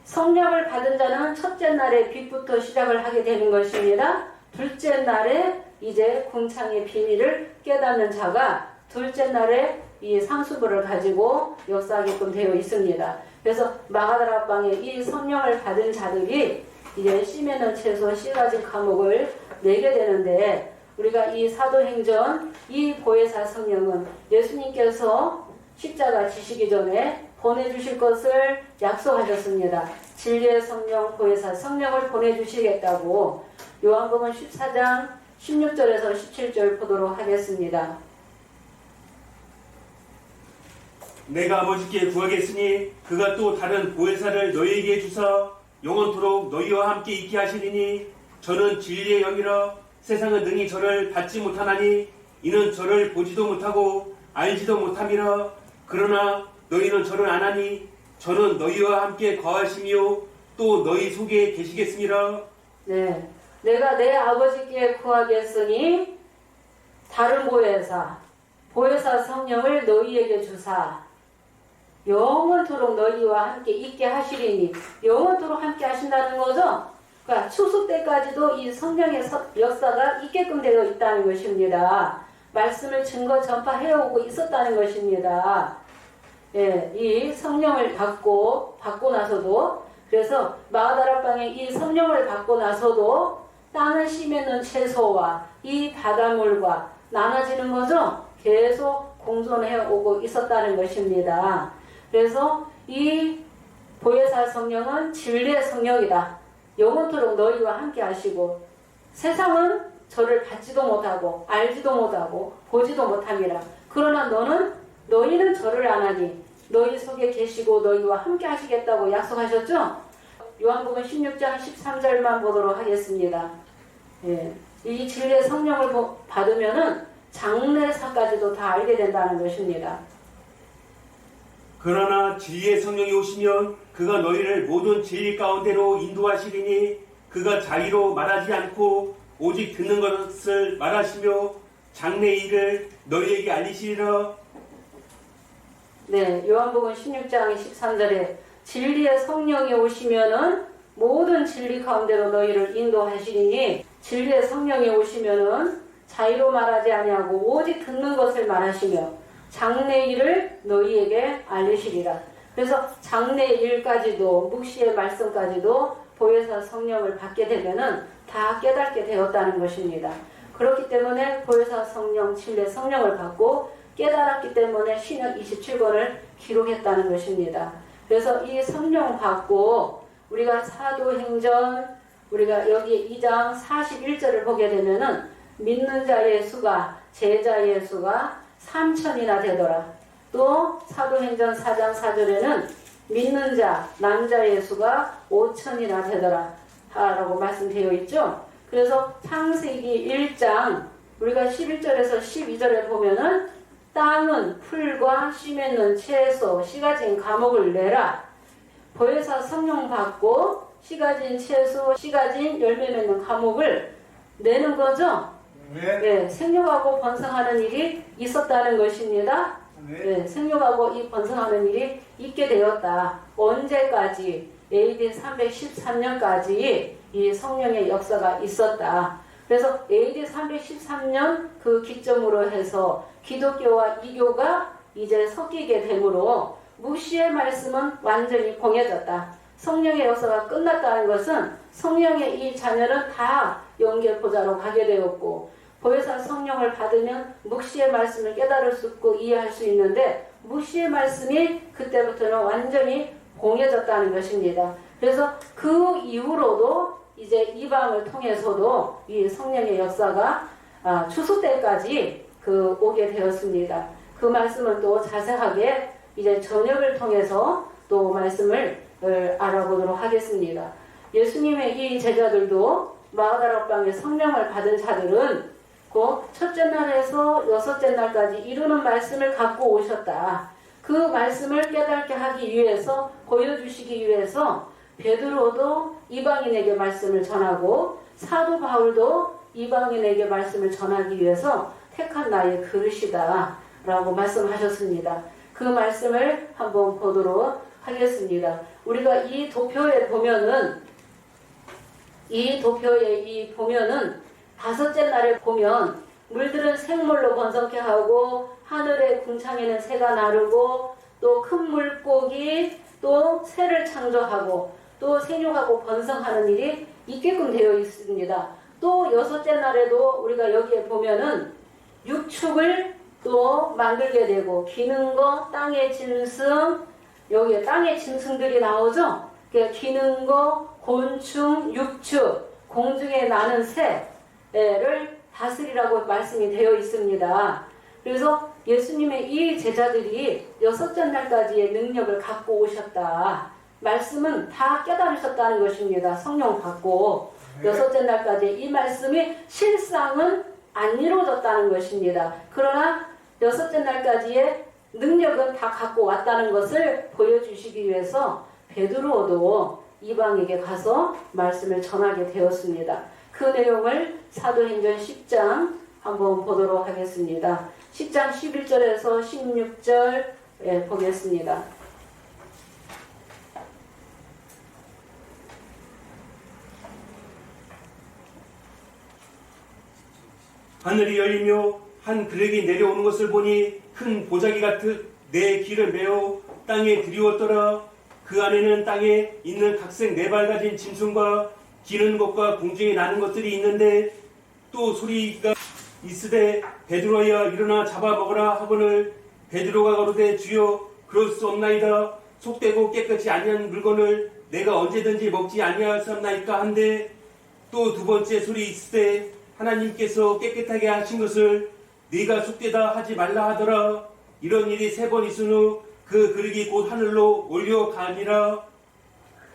Speaker 1: 성령을 받은 자는 첫째 날에 빛부터 시작을 하게 되는 것입니다. 둘째 날에 이제 궁창의 비밀을 깨닫는 자가 둘째 날에 이 상수부를 가지고 역사하게끔 되어 있습니다. 그래서 마가다라 방에 이 성령을 받은 자들이 이제 씨 맺는 채소 씨 가진 과목을 내게 되는데 우리가 이 사도행전 이 보혜사 성령은 예수님께서 십자가 지시기 전에 보내주실 것을 약속하셨습니다. 진리의 성령 보혜사 성령을 보내주시겠다고 요한복음 14장 16절에서 17절 보도록 하겠습니다.
Speaker 2: 내가 아버지께 구하겠으니 그가 또 다른 보혜사를 너희에게 주사 영원토록 너희와 함께 있게 하시리니 저는 진리의 영이라 세상은 능히 저를 받지 못하나니 이는 저를 보지도 못하고 알지도 못함이라. 그러나 너희는 저를 아나니 저는 너희와 함께 거하시며 또 너희 속에 계시겠습니다.
Speaker 1: 네, 내가 내 아버지께 구하겠으니 다른 보혜사 성령을 너희에게 주사 영원토록 너희와 함께 있게 하시리니 영원토록 함께 하신다는 거죠. 그러니까 추수 때까지도 이 성령의 역사가 있게끔 되어 있다는 것입니다. 말씀을 증거 전파해오고 있었다는 것입니다. 이 성령을 받고 나서도 그래서 마가다라 방에 이 성령을 받고 나서도 땅을 씨 맺는 채소와 이 바닷물과 나눠지는 거죠. 계속 공존해오고 있었다는 것입니다. 그래서 이 보혜사 성령은 진리의 성령이다. 영원토록 너희와 함께 하시고 세상은 저를 받지도 못하고 알지도 못하고 보지도 못함이라. 그러나 너희는 저를 아나니 너희 속에 계시고 너희와 함께 하시겠다고 약속하셨죠? 요한복음 16장 13절만 보도록 하겠습니다. 이 진리의 성령을 받으면은 장래사까지도 다 알게 된다는 것입니다.
Speaker 2: 그러나 진리의 성령이 오시면 그가 너희를 모든 진리 가운데로 인도하시리니 그가 자의로 말하지 않고 오직 듣는 것을 말하시며 장래 일을 너희에게 알리시리라.
Speaker 1: 네, 요한복음 16장 13절에 진리의 성령이 오시면은 모든 진리 가운데로 너희를 인도하시리니 진리의 성령이 오시면은 자의로 말하지 아니하고 오직 듣는 것을 말하시며 장래 일을 너희에게 알리시리라. 그래서 장래 일까지도 묵시의 말씀까지도 보혜사 성령을 받게 되면은 다 깨닫게 되었다는 것입니다. 그렇기 때문에 보혜사 성령, 진리 성령을 받고 깨달았기 때문에 신약 27권을 기록했다는 것입니다. 그래서 이 성령 받고 우리가 사도행전 우리가 여기 2장 41절을 보게 되면은 믿는 자의 수가 제자의 수가 3천이나 되더라. 또 사도행전 4장 4절에는 믿는 자 남자의 수가 5천이나 되더라 라고 말씀되어 있죠. 그래서 창세기 1장 우리가 11절에서 12절에 보면은 땅은 풀과 씨 맺는 채소 씨 가진 과목을 내라. 보혜사 성령 받고 씨 가진 채소 씨 가진 열매 맺는 과목을 내는 거죠. 네, 생육하고 번성하는 일이 있었다는 것입니다. 네, 생육하고 이 번성하는 일이 있게 되었다. 언제까지? AD 313년까지 이 성령의 역사가 있었다. 그래서 AD 313년 그 기점으로 해서 기독교와 이교가 이제 섞이게 되므로 묵시의 말씀은 완전히 공해졌다. 성령의 역사가 끝났다는 것은 성령의 이 자녀는 다 영계보좌로 가게 되었고 보혜사 성령을 받으면 묵시의 말씀을 깨달을 수 있고 이해할 수 있는데 묵시의 말씀이 그때부터는 완전히 공해졌다는 것입니다. 그래서 그 이후로도 이제 이방을 통해서도 이 성령의 역사가 추수 때까지 오게 되었습니다. 그 말씀은 또 자세하게 이제 저녁을 통해서 또 말씀을 알아보도록 하겠습니다. 예수님의 이 제자들도 마가다락 방에 성령을 받은 자들은 그 첫째 날에서 여섯째 날까지 이루는 말씀을 갖고 오셨다. 그 말씀을 깨닫게 하기 위해서 보여주시기 위해서 베드로도 이방인에게 말씀을 전하고 사도 바울도 이방인에게 말씀을 전하기 위해서 택한 나의 그릇이다 라고 말씀하셨습니다. 그 말씀을 한번 보도록 하겠습니다. 우리가 이 도표에 보면은 다섯째 날에 보면 물들은 생물로 번성케 하고 하늘의 궁창에는 새가 나르고 또 큰 물고기 또 새를 창조하고 또 생육하고 번성하는 일이 있게끔 되어 있습니다. 또 여섯째 날에도 우리가 여기에 보면은 육축을 또 만들게 되고 기는 거 땅의 짐승 여기에 땅의 짐승들이 나오죠. 기는 거 곤충 육축 공중에 나는 새를 다스리라고 말씀이 되어 있습니다. 그래서 예수님의 이 제자들이 여섯째 날까지의 능력을 갖고 오셨다. 말씀은 다 깨달으셨다는 것입니다. 성령 받고 여섯째 날까지 이 말씀이 실상은 안 이루어졌다는 것입니다. 그러나 여섯째 날까지의 능력은 다 갖고 왔다는 것을 보여주시기 위해서 베드로도 이방에게 가서 말씀을 전하게 되었습니다. 그 내용을 사도행전 10장 한번 보도록 하겠습니다. 10장 11절에서 16절 보겠습니다.
Speaker 2: 하늘이 열리며 한 그릇이 내려오는 것을 보니 큰 보자기 같은 내 길을 메어 땅에 들이웠더라. 그 안에는 땅에 있는 각색 네 발 가진 짐승과 기는 것과 공중에 나는 것들이 있는데 또 소리가 있으되 베드로야 일어나 잡아먹으라 하거늘 베드로가 가로되 주여 그럴 수 없나이다. 속되고 깨끗이 아니한 물건을 내가 언제든지 먹지 아니하였나이까 한데 또 두 번째 소리 있으되 하나님께서 깨끗하게 하신 것을 네가 속되다 하지 말라 하더라. 이런 일이 세 번 있은 후 그 그릇이 곧 하늘로 올려가니라.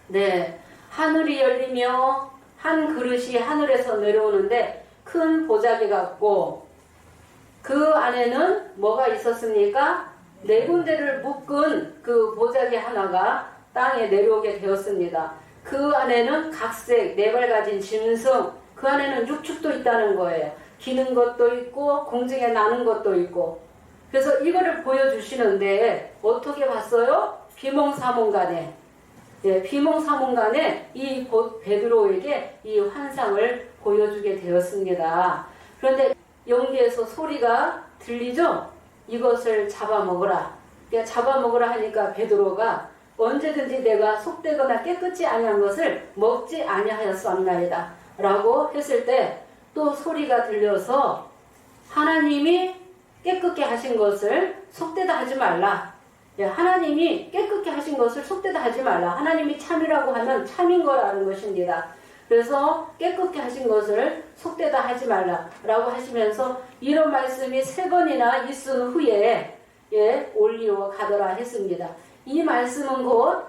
Speaker 1: 네, 하늘이 열리며 한 그릇이 하늘에서 내려오는데 큰 보자기 같고 그 안에는 뭐가 있었습니까? 네 군데를 묶은 그 보자기 하나가 땅에 내려오게 되었습니다. 그 안에는 각색, 네 발 가진 짐승, 그 안에는 육축도 있다는 거예요. 기는 것도 있고 공중에 나는 것도 있고. 그래서 이거를 보여주시는데 어떻게 봤어요? 비몽사몽간에. 예, 비몽사몽간에 이 베드로에게 이 환상을 보여주게 되었습니다. 그런데 영계에서 소리가 들리죠? 이것을 잡아먹으라. 그러니까 잡아먹으라 하니까 베드로가 언제든지 내가 속되거나 깨끗이 아니한 것을 먹지 아니하였사옵나이다 라고 했을 때 또 소리가 들려서 하나님이 깨끗게 하신 것을 속되다 하지 말라. 예, 하나님이 깨끗게 하신 것을 속되다 하지 말라. 하나님이 참이라고 하면 참인 거라는 것입니다. 그래서 깨끗게 하신 것을 속되다 하지 말라 라고 하시면서 이런 말씀이 3번이나 있은 후에 예, 올리오 가더라 했습니다. 이 말씀은 곧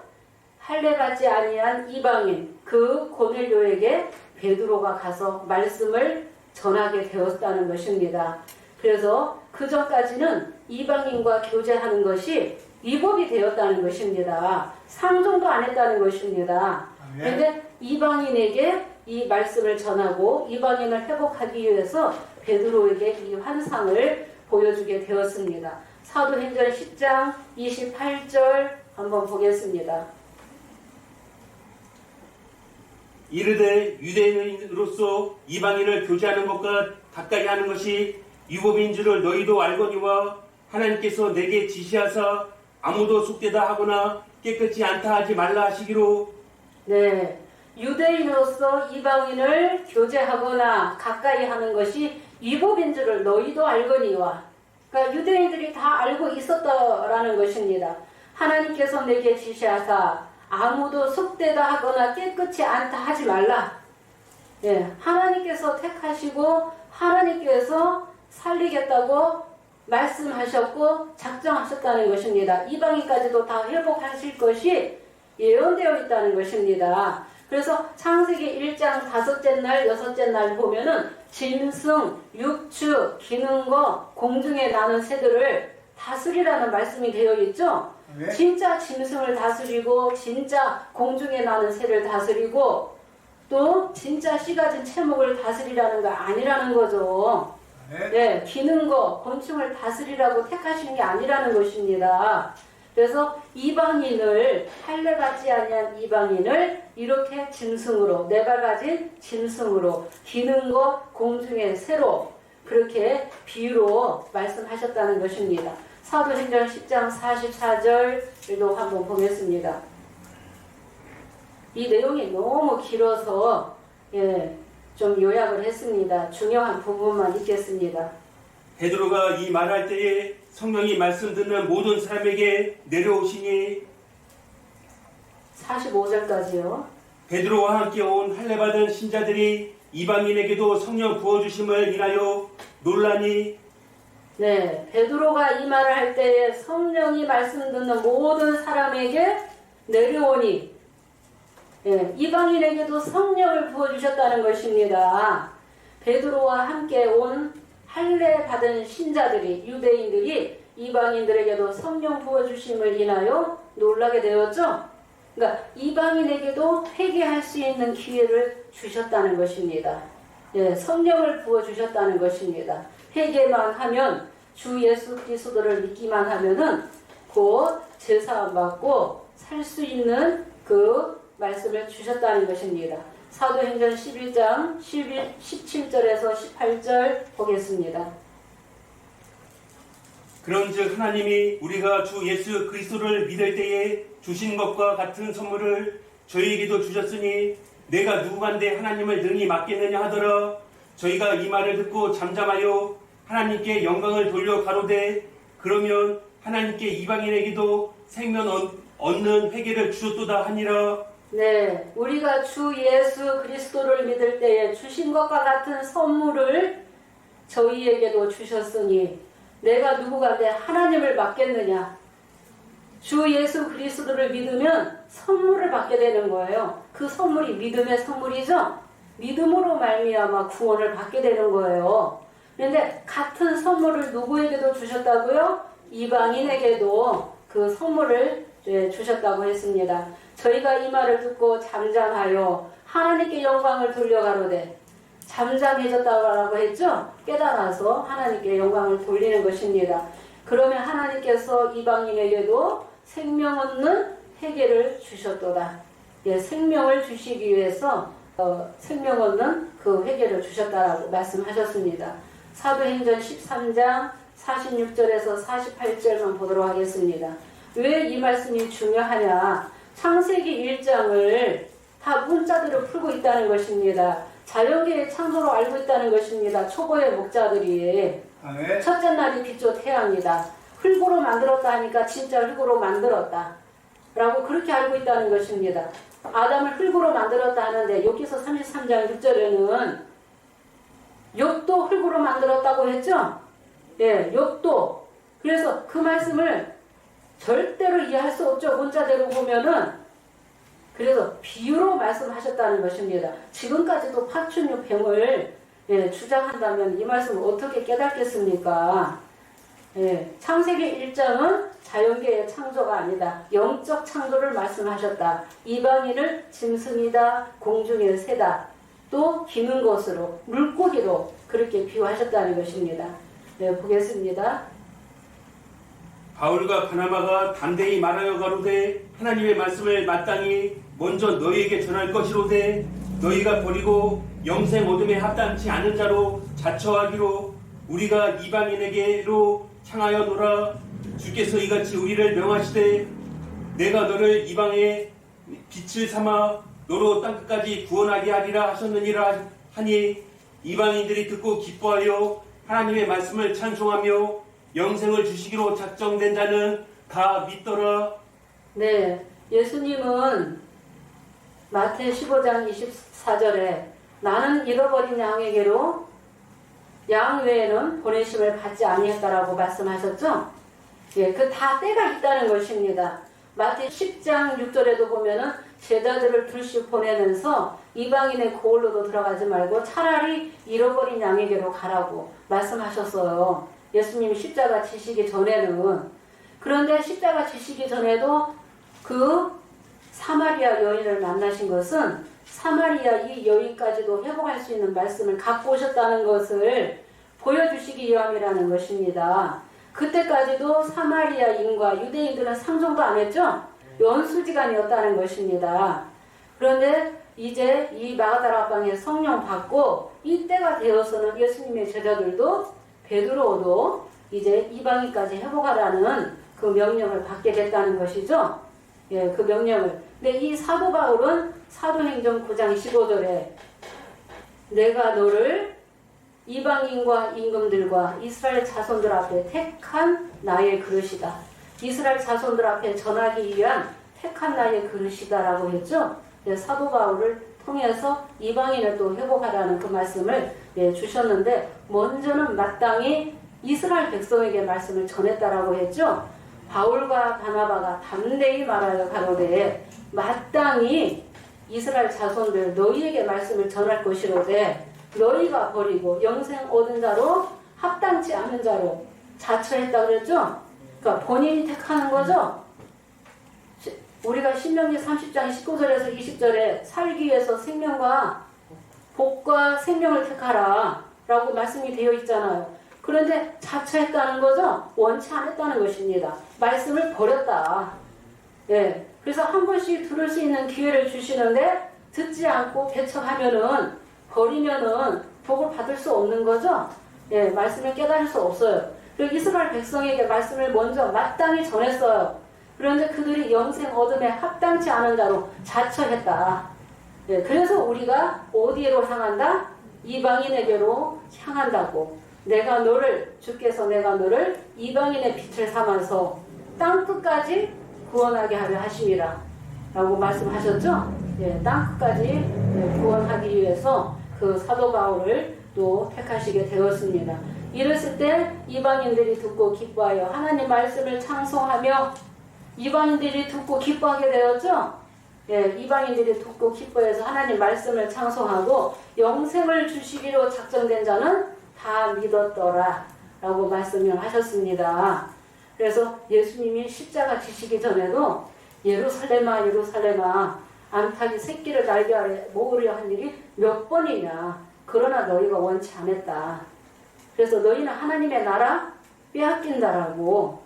Speaker 1: 할례받지 아니한 이방인 그 고넬료에게 베드로가 가서 말씀을 전하게 되었다는 것입니다. 그래서 그 전까지는 이방인과 교제하는 것이 위법이 되었다는 것입니다. 상종도 안 했다는 것입니다. 그런데 이방인에게 이 말씀을 전하고 이방인을 회복하기 위해서 베드로에게 이 환상을 보여주게 되었습니다. 사도행전 10장 28절 한번 보겠습니다.
Speaker 2: 이르되 유대인으로서 이방인을 교제하는 것과 가까이 하는 것이 유법인 줄을 너희도 알거니와 하나님께서 내게 지시하사 아무도 속되다 하거나 깨끗이 않다 하지 말라 하시기로.
Speaker 1: 네, 유대인으로서 이방인을 교제하거나 가까이 하는 것이 위법인 줄을 너희도 알거니와. 그러니까 유대인들이 다 알고 있었다라는 것입니다. 하나님께서 내게 지시하사 아무도 속되다 하거나 깨끗이 않다 하지 말라. 예, 하나님께서 택하시고 하나님께서 살리겠다고 말씀하셨고 작정하셨다는 것입니다. 이방인까지도 다 회복하실 것이 예언되어 있다는 것입니다. 그래서 창세기 1장 5째 날, 6째 날 보면은 짐승, 육축, 기는 거, 공중에 나는 새들을 다스리라는 말씀이 되어 있죠.
Speaker 3: 네.
Speaker 1: 진짜 짐승을 다스리고 진짜 공중에 나는 새를 다스리고 또 진짜 씨 가진 채목을 다스리라는 거 아니라는 거죠.
Speaker 3: 네.
Speaker 1: 네, 기는 거, 곤충을 다스리라고 택하신 게 아니라는 것입니다. 그래서 이방인을 할례받지 아니한 이방인을 이렇게 짐승으로 4발 가진 짐승으로 기는 거 공중의 새로 그렇게 비유로 말씀하셨다는 것입니다. 사도행전 10장 44절도 한번 보겠습니다. 이 내용이 너무 길어서 예, 좀 요약을 했습니다. 중요한 부분만 읽겠습니다.
Speaker 2: 베드로가 이 말할 때에 성령이 말씀 듣는 모든 사람에게 내려오시니
Speaker 1: 45절까지요.
Speaker 2: 베드로와 함께 온 할례받은 신자들이 이방인에게도 성령 부어주심을 인하여 놀라니.
Speaker 1: 네, 베드로가 이 말을 할 때에 성령이 말씀 듣는 모든 사람에게 내려오니 예, 이방인에게도 성령을 부어주셨다는 것입니다. 베드로와 함께 온 할례 받은 신자들이 유대인들이 이방인들에게도 성령 부어주심을 인하여 놀라게 되었죠. 그러니까 이방인에게도 회개할 수 있는 기회를 주셨다는 것입니다. 예, 성령을 부어주셨다는 것입니다. 회개만 하면 주 예수 그리스도를 믿기만 하면은 곧 제사함 받고 살 수 있는 그 말씀을 주셨다는 것입니다. 사도행전 11장 17절에서 18절 보겠습니다.
Speaker 2: 그런즉 하나님이 우리가 주 예수 그리스도를 믿을 때에 주신 것과 같은 선물을 저희에게도 주셨으니 내가 누구간데 하나님을 능히 맡겠느냐 하더라. 저희가 이 말을 듣고 잠잠하여 하나님께 영광을 돌려 가로되 그러면 하나님께 이방인에게도 생명 얻는 회개를 주셨도다 하니라.
Speaker 1: 네, 우리가 주 예수 그리스도를 믿을 때에 주신 것과 같은 선물을 저희에게도 주셨으니 내가 누구간데 하나님을 맡겠느냐. 주 예수 그리스도를 믿으면 선물을 받게 되는 거예요. 그 선물이 믿음의 선물이죠. 믿음으로 말미암아 구원을 받게 되는 거예요. 그런데 같은 선물을 누구에게도 주셨다고요? 이방인에게도 그 선물을 주셨다고 했습니다. 저희가 이 말을 듣고 잠잠하여 하나님께 영광을 돌려가로되, 잠잠해졌다고 했죠? 깨달아서 하나님께 영광을 돌리는 것입니다. 그러면 하나님께서 이방인에게도 생명 얻는 회개를 주셨도다. 생명을 주시기 위해서 생명 얻는 그 회개를 주셨다라고 말씀하셨습니다. 사도행전 13장 46절에서 48절만 보도록 하겠습니다. 왜 이 말씀이 중요하냐? 창세기 1장을 다 문자대로 풀고 있다는 것입니다. 자연계의 창조로 알고 있다는 것입니다. 초보의 목자들이.
Speaker 3: 아멘.
Speaker 1: 첫째 날이 빛조 태양이다. 흙으로 만들었다 하니까 진짜 흙으로 만들었다 라고 그렇게 알고 있다는 것입니다. 아담을 흙으로 만들었다 하는데 여기서 33장 6절에는 욥도 흙으로 만들었다고 했죠? 욥도. 그래서 그 말씀을 절대로 이해할 수 없죠. 문자대로 보면은. 그래서 비유로 말씀하셨다는 것입니다. 지금까지도 파충류 뱀을 주장한다면 이 말씀을 어떻게 깨닫겠습니까? 창세기 1장은 자연계의 창조가 아니다. 영적 창조를 말씀하셨다. 이방인을 짐승이다, 공중의 새다, 또 기는 것으로, 물고기로 그렇게 비유하셨다는 것입니다. 보겠습니다.
Speaker 2: 바울과 바나바가 담대히 말하여 가로되 하나님의 말씀을 마땅히 먼저 너희에게 전할 것이로되 너희가 버리고 영생 얻음에 합당치 않은 자로 자처하기로 우리가 이방인에게로 향하여 노라. 주께서 이같이 우리를 명하시되 내가 너를 이방의 빛을 삼아 너로 땅끝까지 구원하게 하리라 하셨느니라 하니 이방인들이 듣고 기뻐하여 하나님의 말씀을 찬송하며 영생을 주시기로 작정된 자는 다 믿더라.
Speaker 1: 네, 예수님은 마태 15장 24절에 나는 잃어버린 양에게로 양 외에는 보내심을 받지 아니했다라고 말씀하셨죠? 그 다 때가 있다는 것입니다. 마태 10장 6절에도 보면은 제자들을 둘씩 보내면서 이방인의 고을로도 들어가지 말고 차라리 잃어버린 양에게로 가라고 말씀하셨어요. 예수님이 십자가 지시기 전에는. 그런데 십자가 지시기 전에도 그 사마리아 여인을 만나신 것은 사마리아 이 여인까지도 회복할 수 있는 말씀을 갖고 오셨다는 것을 보여주시기 위함이라는 것입니다. 그때까지도 사마리아인과 유대인들은 상종도 안 했죠? 연수지간이었다는 것입니다. 그런데 이제 이 마가다라 방에 성령 받고 이때가 되어서는 예수님의 제자들도 베드로도 이제 이방인까지 회복하라는 그 명령을 받게 됐다는 것이죠. 그 명령을. 근데 이 사도 바울은 사도행전 9장 15절에 내가 너를 이방인과 임금들과 이스라엘 자손들 앞에 택한 나의 그릇이다. 이스라엘 자손들 앞에 전하기 위한 택한 나의 그릇이다라고 했죠. 사도 바울을 통해서 이방인을 또 회복하라는 그 말씀을 주셨는데 먼저는 마땅히 이스라엘 백성에게 말씀을 전했다라고 했죠. 바울과 바나바가 담대히 말하여 가로되 마땅히 이스라엘 자손들 너희에게 말씀을 전할 것이로되 너희가 버리고 영생 얻은 자로 합당치 않은 자로 자처했다 그랬죠. 그러니까 본인이 택하는 거죠. 우리가 신명기 30장 19절에서 20절에 살기 위해서 생명과 복과 생명을 택하라 라고 말씀이 되어 있잖아요. 그런데 자처했다는 거죠. 원치 않았다는 것입니다. 말씀을 버렸다. 그래서 한 번씩 들을 수 있는 기회를 주시는데 듣지 않고 배척하면은 버리면은 복을 받을 수 없는 거죠. 말씀을 깨달을 수 없어요. 그리고 이스라엘 백성에게 말씀을 먼저 마땅히 전했어요. 그런데 그들이 영생 얻음에 합당치 않은 자로 자처했다. 그래서 우리가 어디로 향한다? 이방인에게로 향한다고. 주께서 내가 너를 이방인의 빛을 삼아서 땅끝까지 구원하게 하려 하심이라 라고 말씀하셨죠? 땅끝까지 구원하기 위해서 그 사도 바울을 또 택하시게 되었습니다. 이랬을 때 이방인들이 듣고 기뻐하여 하나님 말씀을 찬송하며 이방인들이 듣고 기뻐하게 되었죠? 이방인들이 듣고 기뻐해서 하나님 말씀을 찬송하고 영생을 주시기로 작정된 자는 다 믿었더라 라고 말씀을 하셨습니다. 그래서 예수님이 십자가 지시기 전에도 예루살렘아 예루살렘아 암탉이 새끼를 날개 아래 모으려 한 일이 몇 번이냐. 그러나 너희가 원치 않았다. 그래서 너희는 하나님의 나라 빼앗긴다라고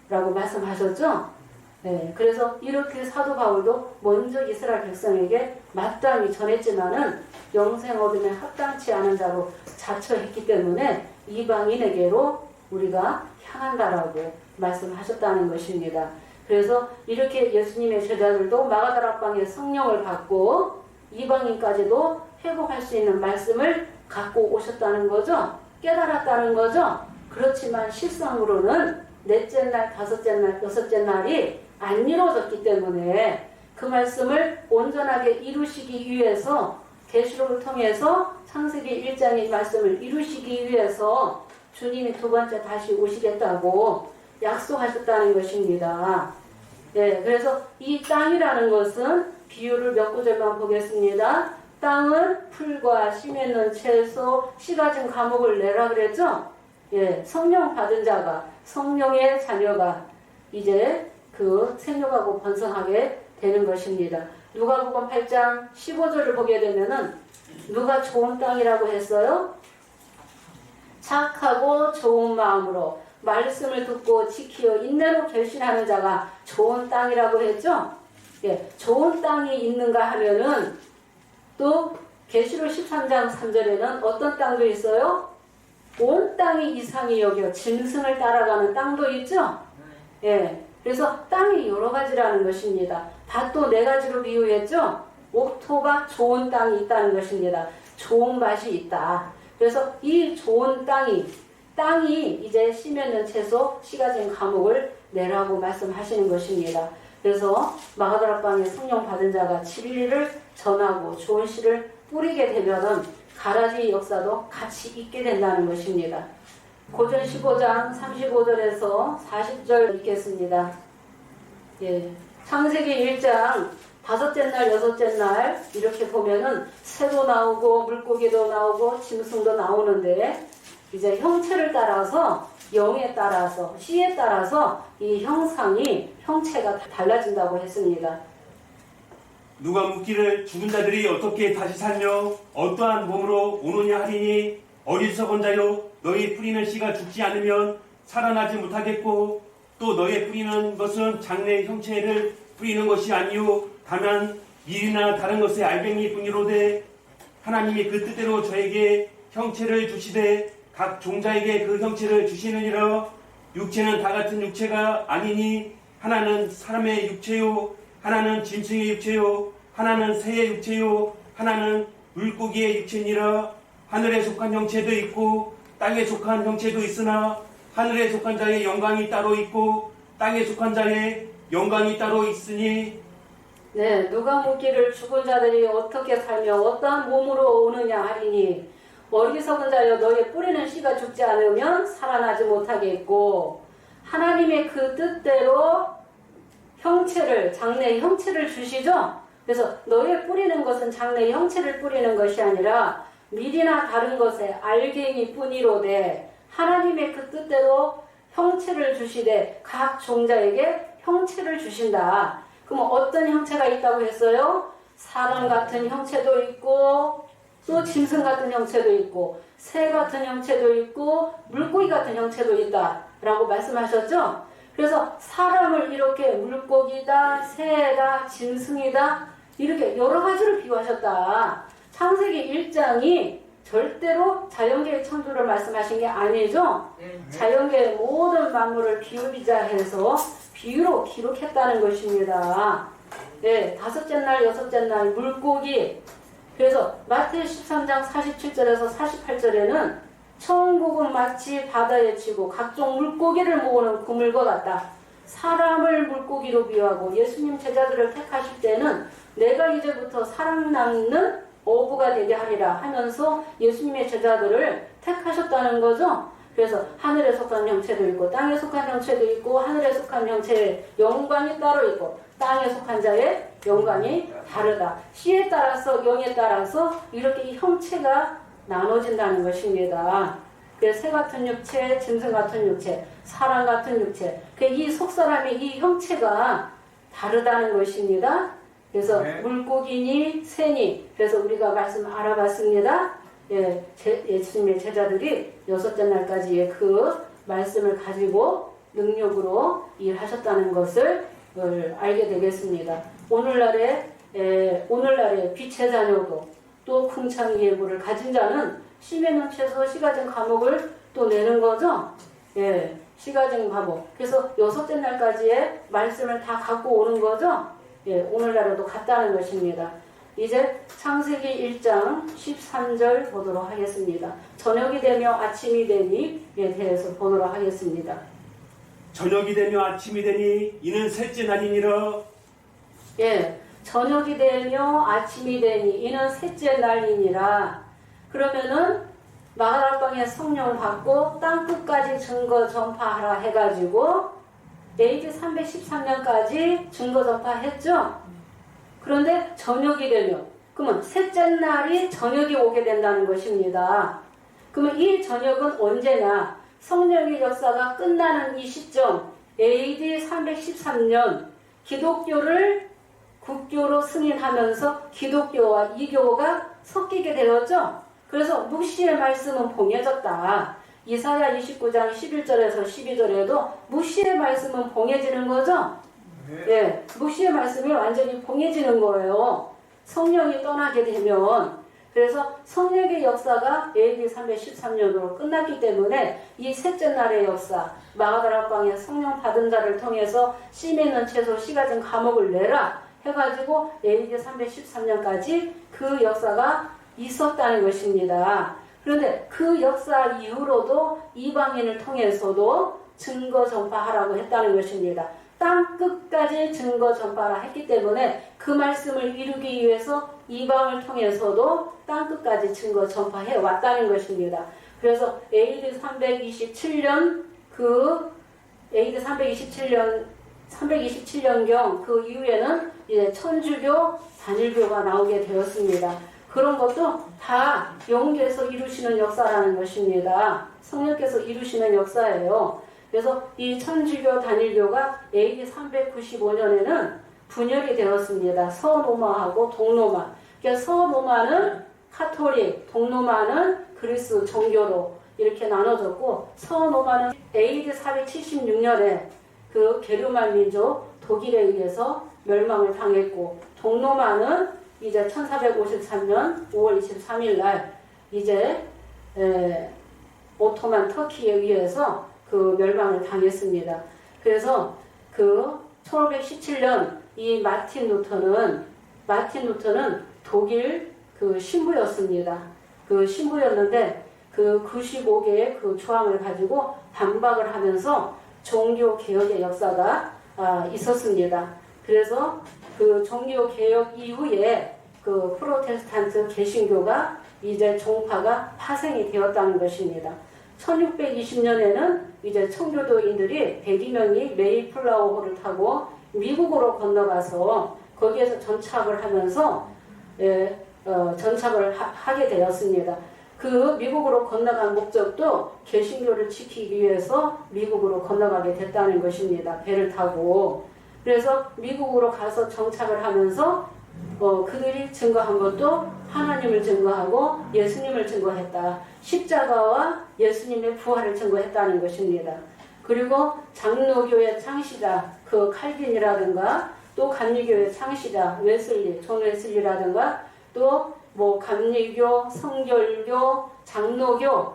Speaker 1: 말씀하셨죠. 네, 그래서 이렇게 사도 바울도 먼저 이스라엘 백성에게 마땅히 전했지만은 영생 얻음에 합당치 않은 자로 자처했기 때문에 이방인에게로 우리가 향한다라고 말씀하셨다는 것입니다. 그래서 이렇게 예수님의 제자들도 마가다락방에 성령을 받고 이방인까지도 회복할 수 있는 말씀을 갖고 오셨다는 거죠. 깨달았다는 거죠. 그렇지만 실상으로는 넷째 날, 다섯째 날, 여섯째 날이 안 이루어졌기 때문에 그 말씀을 온전하게 이루시기 위해서 계시록을 통해서 창세기 1장의 말씀을 이루시기 위해서 주님이 두 번째 다시 오시겠다고 약속하셨다는 것입니다. 네, 그래서 이 땅이라는 것은 비유를 몇 구절만 보겠습니다. 땅은 풀과 씨 맺는 채소, 씨 가진 과목을 내라 그랬죠? 예, 성령 받은 자가, 성령의 자녀가 이제 그 생육하고 번성하게 되는 것입니다. 누가복음 8장 15절을 보게 되면은 누가 좋은 땅이라고 했어요? 착하고 좋은 마음으로 말씀을 듣고 지키어 인내로 결신하는 자가 좋은 땅이라고 했죠? 예, 좋은 땅이 있는가 하면은 또 계시록 13장 3절에는 어떤 땅도 있어요? 온 땅이 이상히 여겨 짐승을 따라가는 땅도 있죠? 예, 그래서 땅이 여러 가지라는 것입니다. 밭도 네 가지로 비유했죠? 옥토가 좋은 땅이 있다는 것입니다. 좋은 밭이 있다. 그래서 이 좋은 땅이 이제 씨 맺는 채소, 씨 가진 과목을 내라고 말씀하시는 것입니다. 그래서 마가다락방에 성령 받은 자가 진리를 전하고 좋은 씨를 뿌리게 되면은 가라지 역사도 같이 있게 된다는 것입니다. 고전 15장 35절에서 40절 읽겠습니다. 예, 창세기 1장 다섯째 날, 여섯째 날 이렇게 보면은 새도 나오고 물고기도 나오고 짐승도 나오는데 이제 형체를 따라서 영에 따라서 씨에 따라서 이 형체가 달라진다고 했습니다.
Speaker 2: 누가 묻기를 죽은 자들이 어떻게 다시 살며 어떠한 몸으로 오느냐 하리니 어리석은 자요 너희 뿌리는 씨가 죽지 않으면 살아나지 못하겠고 또 너희 뿌리는 것은 장래의 형체를 뿌리는 것이 아니요 다만 밀이나 다른 것의 알갱이 뿐이로되 하나님이 그 뜻대로 저에게 형체를 주시되 각 종자에게 그 형체를 주시느니라. 육체는 다 같은 육체가 아니니 하나는 사람의 육체요 하나는 짐승의 육체요 하나는 새의 육체요 하나는 물고기의 육체니라. 하늘에 속한 형체도 있고 땅에 속한 형체도 있으나 하늘에 속한 자의 영광이 따로 있고 땅에 속한 자의 영광이 따로 있으니.
Speaker 1: 네, 누가 묻기를 죽은 자들이 어떻게 살며 어떠한 몸으로 오느냐 하리니 어리석은 자여 너의 뿌리는 씨가 죽지 않으면 살아나지 못하겠고 하나님의 그 뜻대로 장래의 형체를 주시죠. 그래서 너의 뿌리는 것은 장래의 형체를 뿌리는 것이 아니라 밀이나 다른 것에 알갱이 뿐이로되 하나님의 그 뜻대로 형체를 주시되 각 종자에게 형체를 주신다. 그럼 어떤 형체가 있다고 했어요? 사람 같은 형체도 있고 또 짐승 같은 형체도 있고 새 같은 형체도 있고 물고기 같은 형체도 있다라고 말씀하셨죠? 그래서 사람을 이렇게 물고기다, 새다, 짐승이다 이렇게 여러 가지로 비유하셨다. 창세기 1장이 절대로 자연계의 창조를 말씀하신 게 아니죠. 자연계의 모든 만물을 비유비자 해서 비유로 기록했다는 것입니다. 네, 다섯째 날, 여섯째 날 물고기. 그래서 마태 13장 47절에서 48절에는 천국은 마치 바다에 치고 각종 물고기를 모으는 그물과 같다. 사람을 물고기로 비유하고 예수님 제자들을 택하실 때는 내가 이제부터 사람 낚는 어부가 되게 하리라 하면서 예수님의 제자들을 택하셨다는 거죠. 그래서 하늘에 속한 형체도 있고 땅에 속한 형체도 있고 하늘에 속한 형체의 영광이 따로 있고 땅에 속한 자의 영광이 다르다. 씨에 따라서 영에 따라서 이렇게 형체가 나눠진다는 것입니다. 그래서 새 같은 육체, 짐승 같은 육체, 사람 같은 육체. 이 속사람의 이 형체가 다르다는 것입니다. 그래서
Speaker 2: 네.
Speaker 1: 물고기니 새니 그래서 우리가 말씀 알아봤습니다. 예, 예수님의 제자들이 여섯째 날까지의 그 말씀을 가지고 능력으로 일하셨다는 것을 알게 되겠습니다. 오늘날의 빛의 자녀도 또 궁창 예고를 가진 자는 심에는 최소 시가증 감옥을 또 내는 거죠. 예, 시가증 감옥. 그래서 여섯째 날까지의 말씀을 다 갖고 오는 거죠. 예, 오늘날에도 같다는 것입니다. 이제 창세기 1장 13절 보도록 하겠습니다. 저녁이 되며 아침이 되니에 대해서 보도록 하겠습니다.
Speaker 2: 저녁이 되며 아침이 되니 이는 셋째 날이니라.
Speaker 1: 예, 저녁이 되며 아침이 되니 이는 셋째 날이니라. 그러면은 마가다락방에 성령 받고 땅끝까지 증거 전파하라 해가지고 AD 313년까지 증거 전파했죠. 그런데 저녁이 되면 그러면 셋째 날이 저녁이 오게 된다는 것입니다. 그러면 이 저녁은 언제냐? 성령의 역사가 끝나는 이 시점 AD 313년 기독교를 국교로 승인하면서 기독교와 이교가 섞이게 되었죠. 그래서 묵시의 말씀은 봉해졌다. 이사야 29장 11절에서 12절에도 묵시의 말씀은 봉해지는 거죠. 예, 묵시의 말씀이 완전히 봉해지는 거예요. 성령이 떠나게 되면. 그래서 성령의 역사가 AD 313년으로 끝났기 때문에 이 셋째 날의 역사, 마가다락방에 성령 받은 자를 통해서 씨 맺는 채소 시가증 감옥을 내라 해가지고 AD 313년까지 그 역사가 있었다는 것입니다. 그런데 그 역사 이후로도 이방인을 통해서도 증거 전파하라고 했다는 것입니다. 땅 끝까지 증거 전파를 했기 때문에 그 말씀을 이루기 위해서 이방을 통해서도 땅 끝까지 증거 전파해 왔다는 것입니다. 그래서 AD 327년 AD 327년경 그 이후에는 이제 천주교, 단일교가 나오게 되었습니다. 그런 것도 다 영계에서 이루시는 역사라는 것입니다. 성령께서 이루시는 역사예요. 그래서 이 천주교 단일교가 AD 395년에는 분열이 되었습니다. 서로마하고 동로마. 그러니까 서로마는 카톨릭, 동로마는 그리스 종교로 이렇게 나눠졌고 서로마는 AD 476년에 그 게르만 민족 독일에 의해서 멸망을 당했고 동로마는 이제 1453년 5월 23일 날 이제 오토만 터키에 의해서 그 멸망을 당했습니다. 그래서 그 1517년 이 마틴 루터는 독일 그 신부였습니다. 그 신부였는데 그 95개의 그 조항을 가지고 반박을 하면서 종교 개혁의 역사가 있었습니다. 그래서 그 종교 개혁 이후에 그 프로테스탄트 개신교가 이제 종파가 파생이 되었다는 것입니다. 1620년에는 이제 청교도인들이 102명이 메이플라워호를 타고 미국으로 건너가서 거기에서 전착을 하면서 전착을 하게 되었습니다. 그 미국으로 건너간 목적도 개신교를 지키기 위해서 미국으로 건너가게 됐다는 것입니다. 배를 타고. 그래서 미국으로 가서 정착을 하면서 그들이 증거한 것도 하나님을 증거하고 예수님을 증거했다. 십자가와 예수님의 부활을 증거했다는 것입니다. 그리고 장로교의 창시자 그 칼빈이라든가 또 감리교의 창시자 웨슬리, 존 웨슬리라든가 또 뭐 감리교, 성결교, 장로교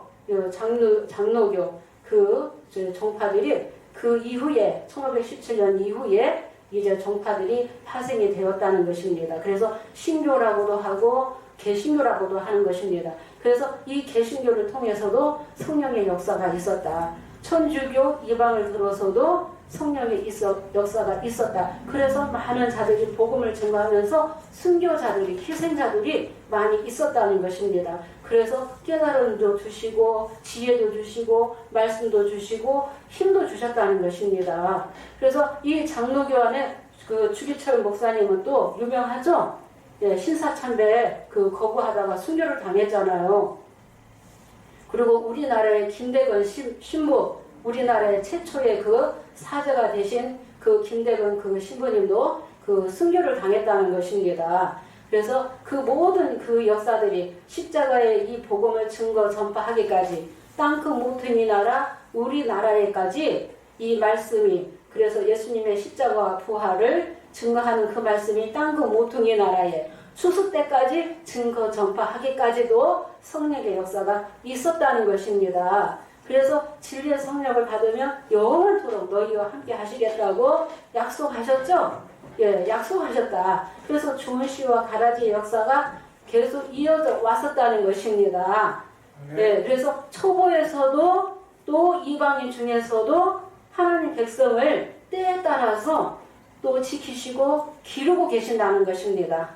Speaker 1: 그 종파들이 그 이후에 1517년 이후에 이제 종파들이 파생이 되었다는 것입니다. 그래서 신교라고도 하고 개신교라고도 하는 것입니다. 그래서 이 개신교를 통해서도 성령의 역사가 있었다. 천주교 이방을 들어서도 성령의 역사가 있었다. 그래서 많은 자들이 복음을 증거하면서 순교자들이 희생자들이 많이 있었다는 것입니다. 그래서 깨달음도 주시고 지혜도 주시고 말씀도 주시고 힘도 주셨다는 것입니다. 그래서 이 장로교 안에 그 주기철 목사님은 또 유명하죠. 예, 신사참배 그 거부하다가 순교를 당했잖아요. 그리고 우리나라의 김대건 신부, 우리나라의 최초의 그 사제가 되신 그 김대근 그 신부님도 그 순교를 당했다는 것입니다. 그래서 그 모든 그 역사들이 십자가의 이 복음을 증거 전파하기까지 땅 그 모퉁이 나라 우리나라에까지 이 말씀이, 그래서 예수님의 십자가와 부활을 증거하는 그 말씀이 땅 그 모퉁이 나라에 추수 때까지 증거 전파하기까지도 성령의 역사가 있었다는 것입니다. 그래서 진리의 성령을 받으면 영원토록 너희와 함께 하시겠다고 약속하셨죠? 예, 약속하셨다. 그래서 주문시와 가라지의 역사가 계속 이어져 왔었다는 것입니다. 예, 그래서 초보에서도 또 이방인 중에서도 하나님 백성을 때에 따라서 또 지키시고 기르고 계신다는 것입니다.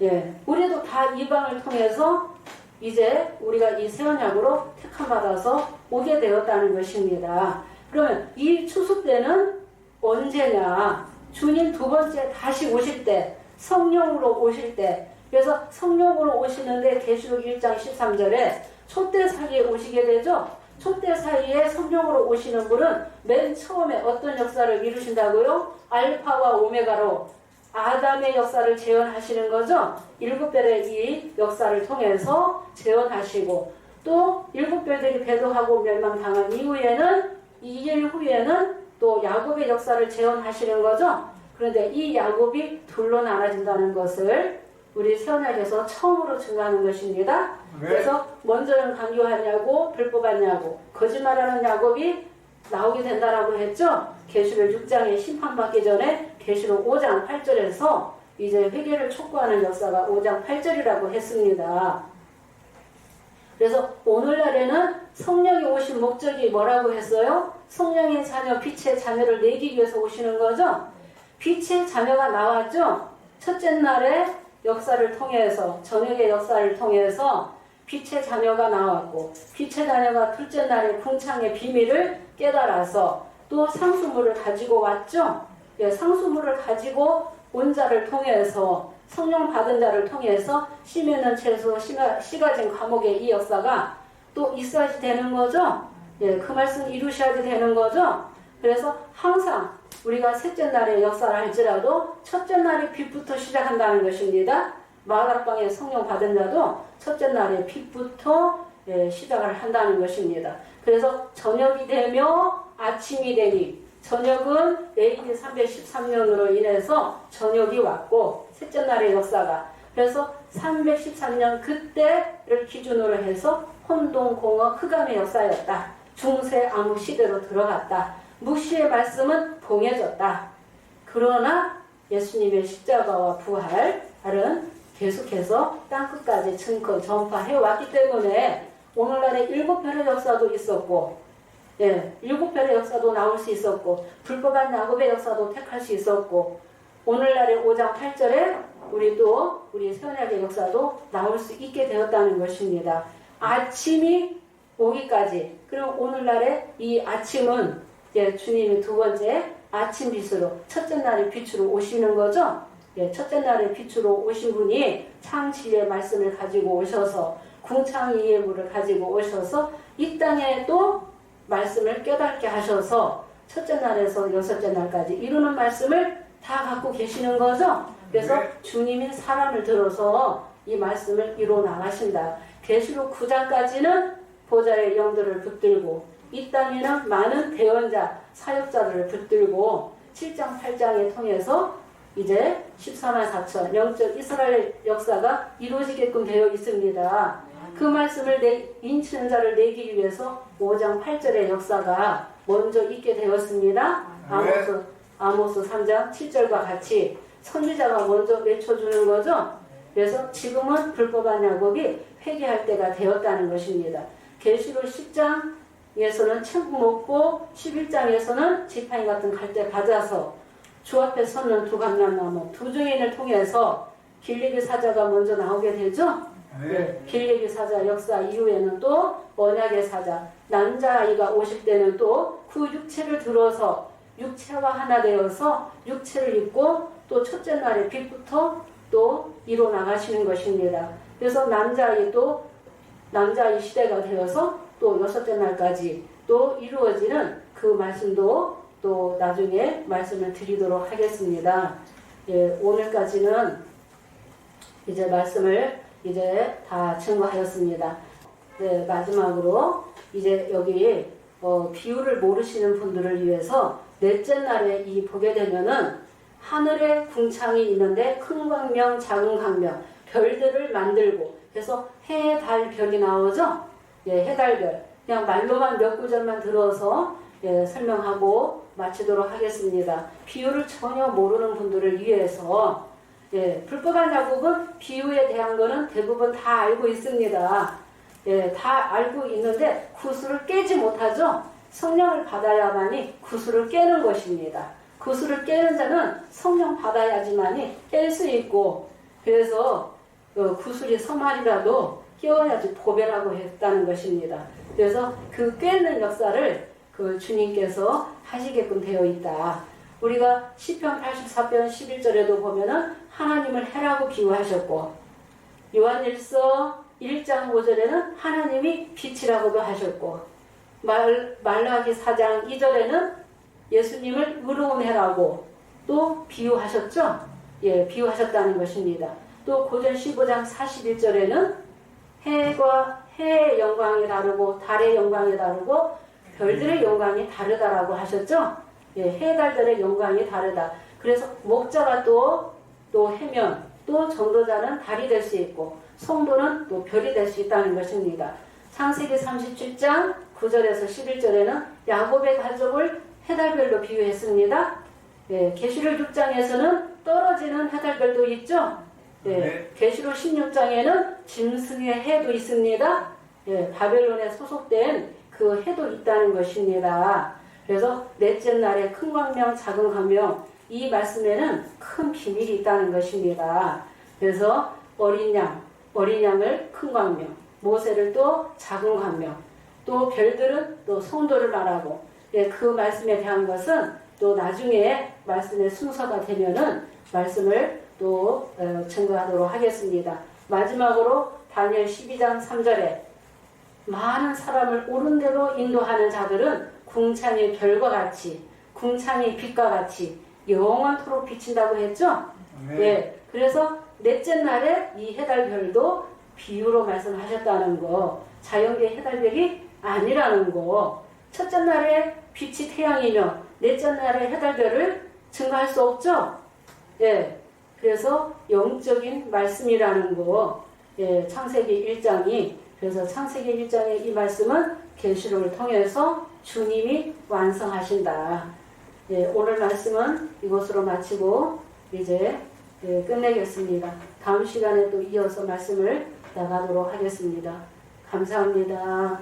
Speaker 1: 예, 우리도 다 이방을 통해서 이제 우리가 이 새언약으로 택함받아서 오게 되었다는 것입니다. 그러면 이 추수 때는 언제냐? 주님 두 번째 다시 오실 때, 성령으로 오실 때. 그래서 성령으로 오시는데 계시록 1장 13절에 촛대 사이에 오시게 되죠. 촛대 사이에 성령으로 오시는 분은 맨 처음에 어떤 역사를 이루신다고요? 알파와 오메가로 아담의 역사를 재현하시는 거죠. 일곱 별의 이 역사를 통해서 재현하시고, 또 일곱 별들이 배도하고 멸망당한 이후에는 2일 후에는 또 야곱의 역사를 재현하시는 거죠. 그런데 이 야곱이 둘로 나눠진다는 것을 우리 새언약에서 처음으로 증거하는 것입니다. 그래서 먼저는 강요하냐고 불법하냐고 거짓말하는 야곱이 나오게 된다라고 했죠. 계시록 6장에 심판받기 전에 계시록 5장 8절에서 이제 회개를 촉구하는 역사가 5장 8절이라고 했습니다. 그래서 오늘날에는 성령이 오신 목적이 뭐라고 했어요? 성령의 자녀, 빛의 자녀를 내기 위해서 오시는 거죠. 빛의 자녀가 나왔죠. 첫째 날에 역사를 통해서, 저녁의 역사를 통해서 빛의 자녀가 나왔고, 빛의 자녀가 둘째 날에 궁창의 비밀을 깨달아서 또 상수물을 가지고 왔죠. 예, 상수물을 가지고 온 자를 통해서, 성령 받은 자를 통해서 씨맺는 채소, 씨가 진 감옥의 이 역사가 또 있어야지 되는 거죠. 예, 그 말씀 이루셔야지 되는 거죠. 그래서 항상 우리가 셋째 날의 역사를 할지라도 첫째 날의 빛부터 시작한다는 것입니다. 마가방에 성령 받은 자도 첫째 날의 빛부터 시작을 한다는 것입니다. 그래서 저녁이 되며 아침이 되니, 저녁은 AD 313년으로 인해서 저녁이 왔고, 셋째 날의 역사가, 그래서 313년 그때를 기준으로 해서 혼동공허 흑암의 역사였다. 중세 암흑 시대로 들어갔다. 묵시의 말씀은 봉해졌다. 그러나 예수님의 십자가와 부활은 계속해서 땅끝까지 증거 전파해 왔기 때문에 오늘날의 일곱 별의 역사도 있었고, 예, 일곱 별의 역사도 나올 수 있었고, 불법한 야곱의 역사도 택할 수 있었고, 오늘날의 5장 8절에 우리 새언약의 역사도 나올 수 있게 되었다는 것입니다. 아침이 오기까지. 그럼 오늘날의 이 아침은 주님이 두 번째 아침 빛으로, 첫째 날의 빛으로 오시는 거죠. 예, 첫째 날의 빛으로 오신 분이 창진리의 말씀을 가지고 오셔서, 궁창이의 물을 가지고 오셔서 이 땅에 또 말씀을 깨닫게 하셔서 첫째 날에서 여섯째 날까지 이루는 말씀을 다 갖고 계시는 거죠. 그래서 주님이 사람을 들어서 이 말씀을 이루어 나가신다. 계시록 9장까지는 보좌의 영들을 붙들고, 이 땅에는 많은 대언자, 사역자들을 붙들고, 7장, 8장에 통해서 이제 14만 4천 영적 이스라엘 역사가 이루어지게끔 되어 있습니다. 그 말씀을 인치는 자를 내기 위해서 5장 8절의 역사가 먼저 있게 되었습니다. 아모스 3장 7절과 같이 선지자가 먼저 외쳐주는 거죠. 그래서 지금은 불법한 야곱이 회개할 때가 되었다는 것입니다. 계시록 10장에서는 책 먹고 11장에서는 지팡이 같은 갈대 받아서 주 앞에 서는 두 감람나무 두 증인을 통해서 길리기 사자가 먼저 나오게 되죠. 네, 길리기 사자 역사 이후에는 또 언약의 사자, 남자아이가 오실 때는 또 그 육체를 들어서 육체와 하나 되어서 육체를 입고 또 첫째 날의 빛부터 또 이뤄 나가시는 것입니다. 그래서 남자아이 시대가 되어서 또 여섯째 날까지 또 이루어지는 그 말씀도 또 나중에 말씀을 드리도록 하겠습니다. 예, 오늘까지는 이제 말씀을 이제 다 증거하였습니다. 네, 마지막으로 이제 여기 비유를 모르시는 분들을 위해서 넷째 날에 이 보게 되면은 하늘에 궁창이 있는데 큰 광명, 작은 광명, 별들을 만들고 그래서 해, 달, 별이 나오죠? 예, 해, 달, 별. 그냥 말로만 몇 구절만 들어서 예, 설명하고 마치도록 하겠습니다. 비유를 전혀 모르는 분들을 위해서 예, 불법한 야곱은 비유에 대한 거는 대부분 다 알고 있습니다. 예, 다 알고 있는데 구슬을 깨지 못하죠. 성령을 받아야만이 구슬을 깨는 것입니다. 구슬을 깨는 자는 성령 받아야지만이 깰 수 있고 그래서 구슬이 서말이라도 깨어야지 보배라고 했다는 것입니다. 그래서 그 깨는 역사를 그 주님께서 하시게끔 되어 있다. 우리가 시편 84편 11절에도 보면은 하나님을 해라고 비유하셨고 요한일서 1장 5절에는 하나님이 빛이라고도 하셨고 말라기 4장 2절에는 예수님을 의로운 해라고 또 비유하셨죠? 예, 비유하셨다는 것입니다. 또 고전 15장 41절에는 해의 영광이 다르고 달의 영광이 다르고 별들의 영광이 다르다라고 하셨죠? 예, 해, 달, 별의 영광이 다르다. 그래서 목자가 또 해면 또 전도자는 달이 될 수 있고 성도는 또 별이 될 수 있다는 것입니다. 창세기 37장 9절에서 11절에는 야곱의 가족을 해달별로 비유했습니다. 예, 계시록 6장에서는 떨어지는 해달별도 있죠. 예, 계시록 16장에는 짐승의 해도 있습니다. 예, 바벨론에 소속된 그 해도 있다는 것입니다. 그래서 넷째 날에 큰 광명, 작은 광명 이 말씀에는 큰 비밀이 있다는 것입니다. 그래서 어린 양을 큰 광명, 모세를 또 작은 광명, 또 별들은 또 성도를 말하고 예, 그 말씀에 대한 것은 또 나중에 말씀의 순서가 되면은 말씀을 또 증거하도록 하겠습니다. 마지막으로 다니엘 12장 3절에 많은 사람을 옳은 대로 인도하는 자들은 궁창의 별과 같이 궁창의 빛과 같이 영원토록 비친다고 했죠? 예, 그래서 넷째 날에 이 해달별도 비유로 말씀하셨다는 거 자연계 해달별이 아니라는 거 첫째 날에 빛이 태양이며 넷째 날에 해달별을 증거할 수 없죠? 예, 그래서 영적인 말씀이라는 거 예, 창세기 1장이 그래서 창세기 1장의 이 말씀은 계시록을 통해서 주님이 완성하신다. 예, 오늘 말씀은 이것으로 마치고 이제 예, 끝내겠습니다. 다음 시간에 또 이어서 말씀을 나가도록 하겠습니다. 감사합니다.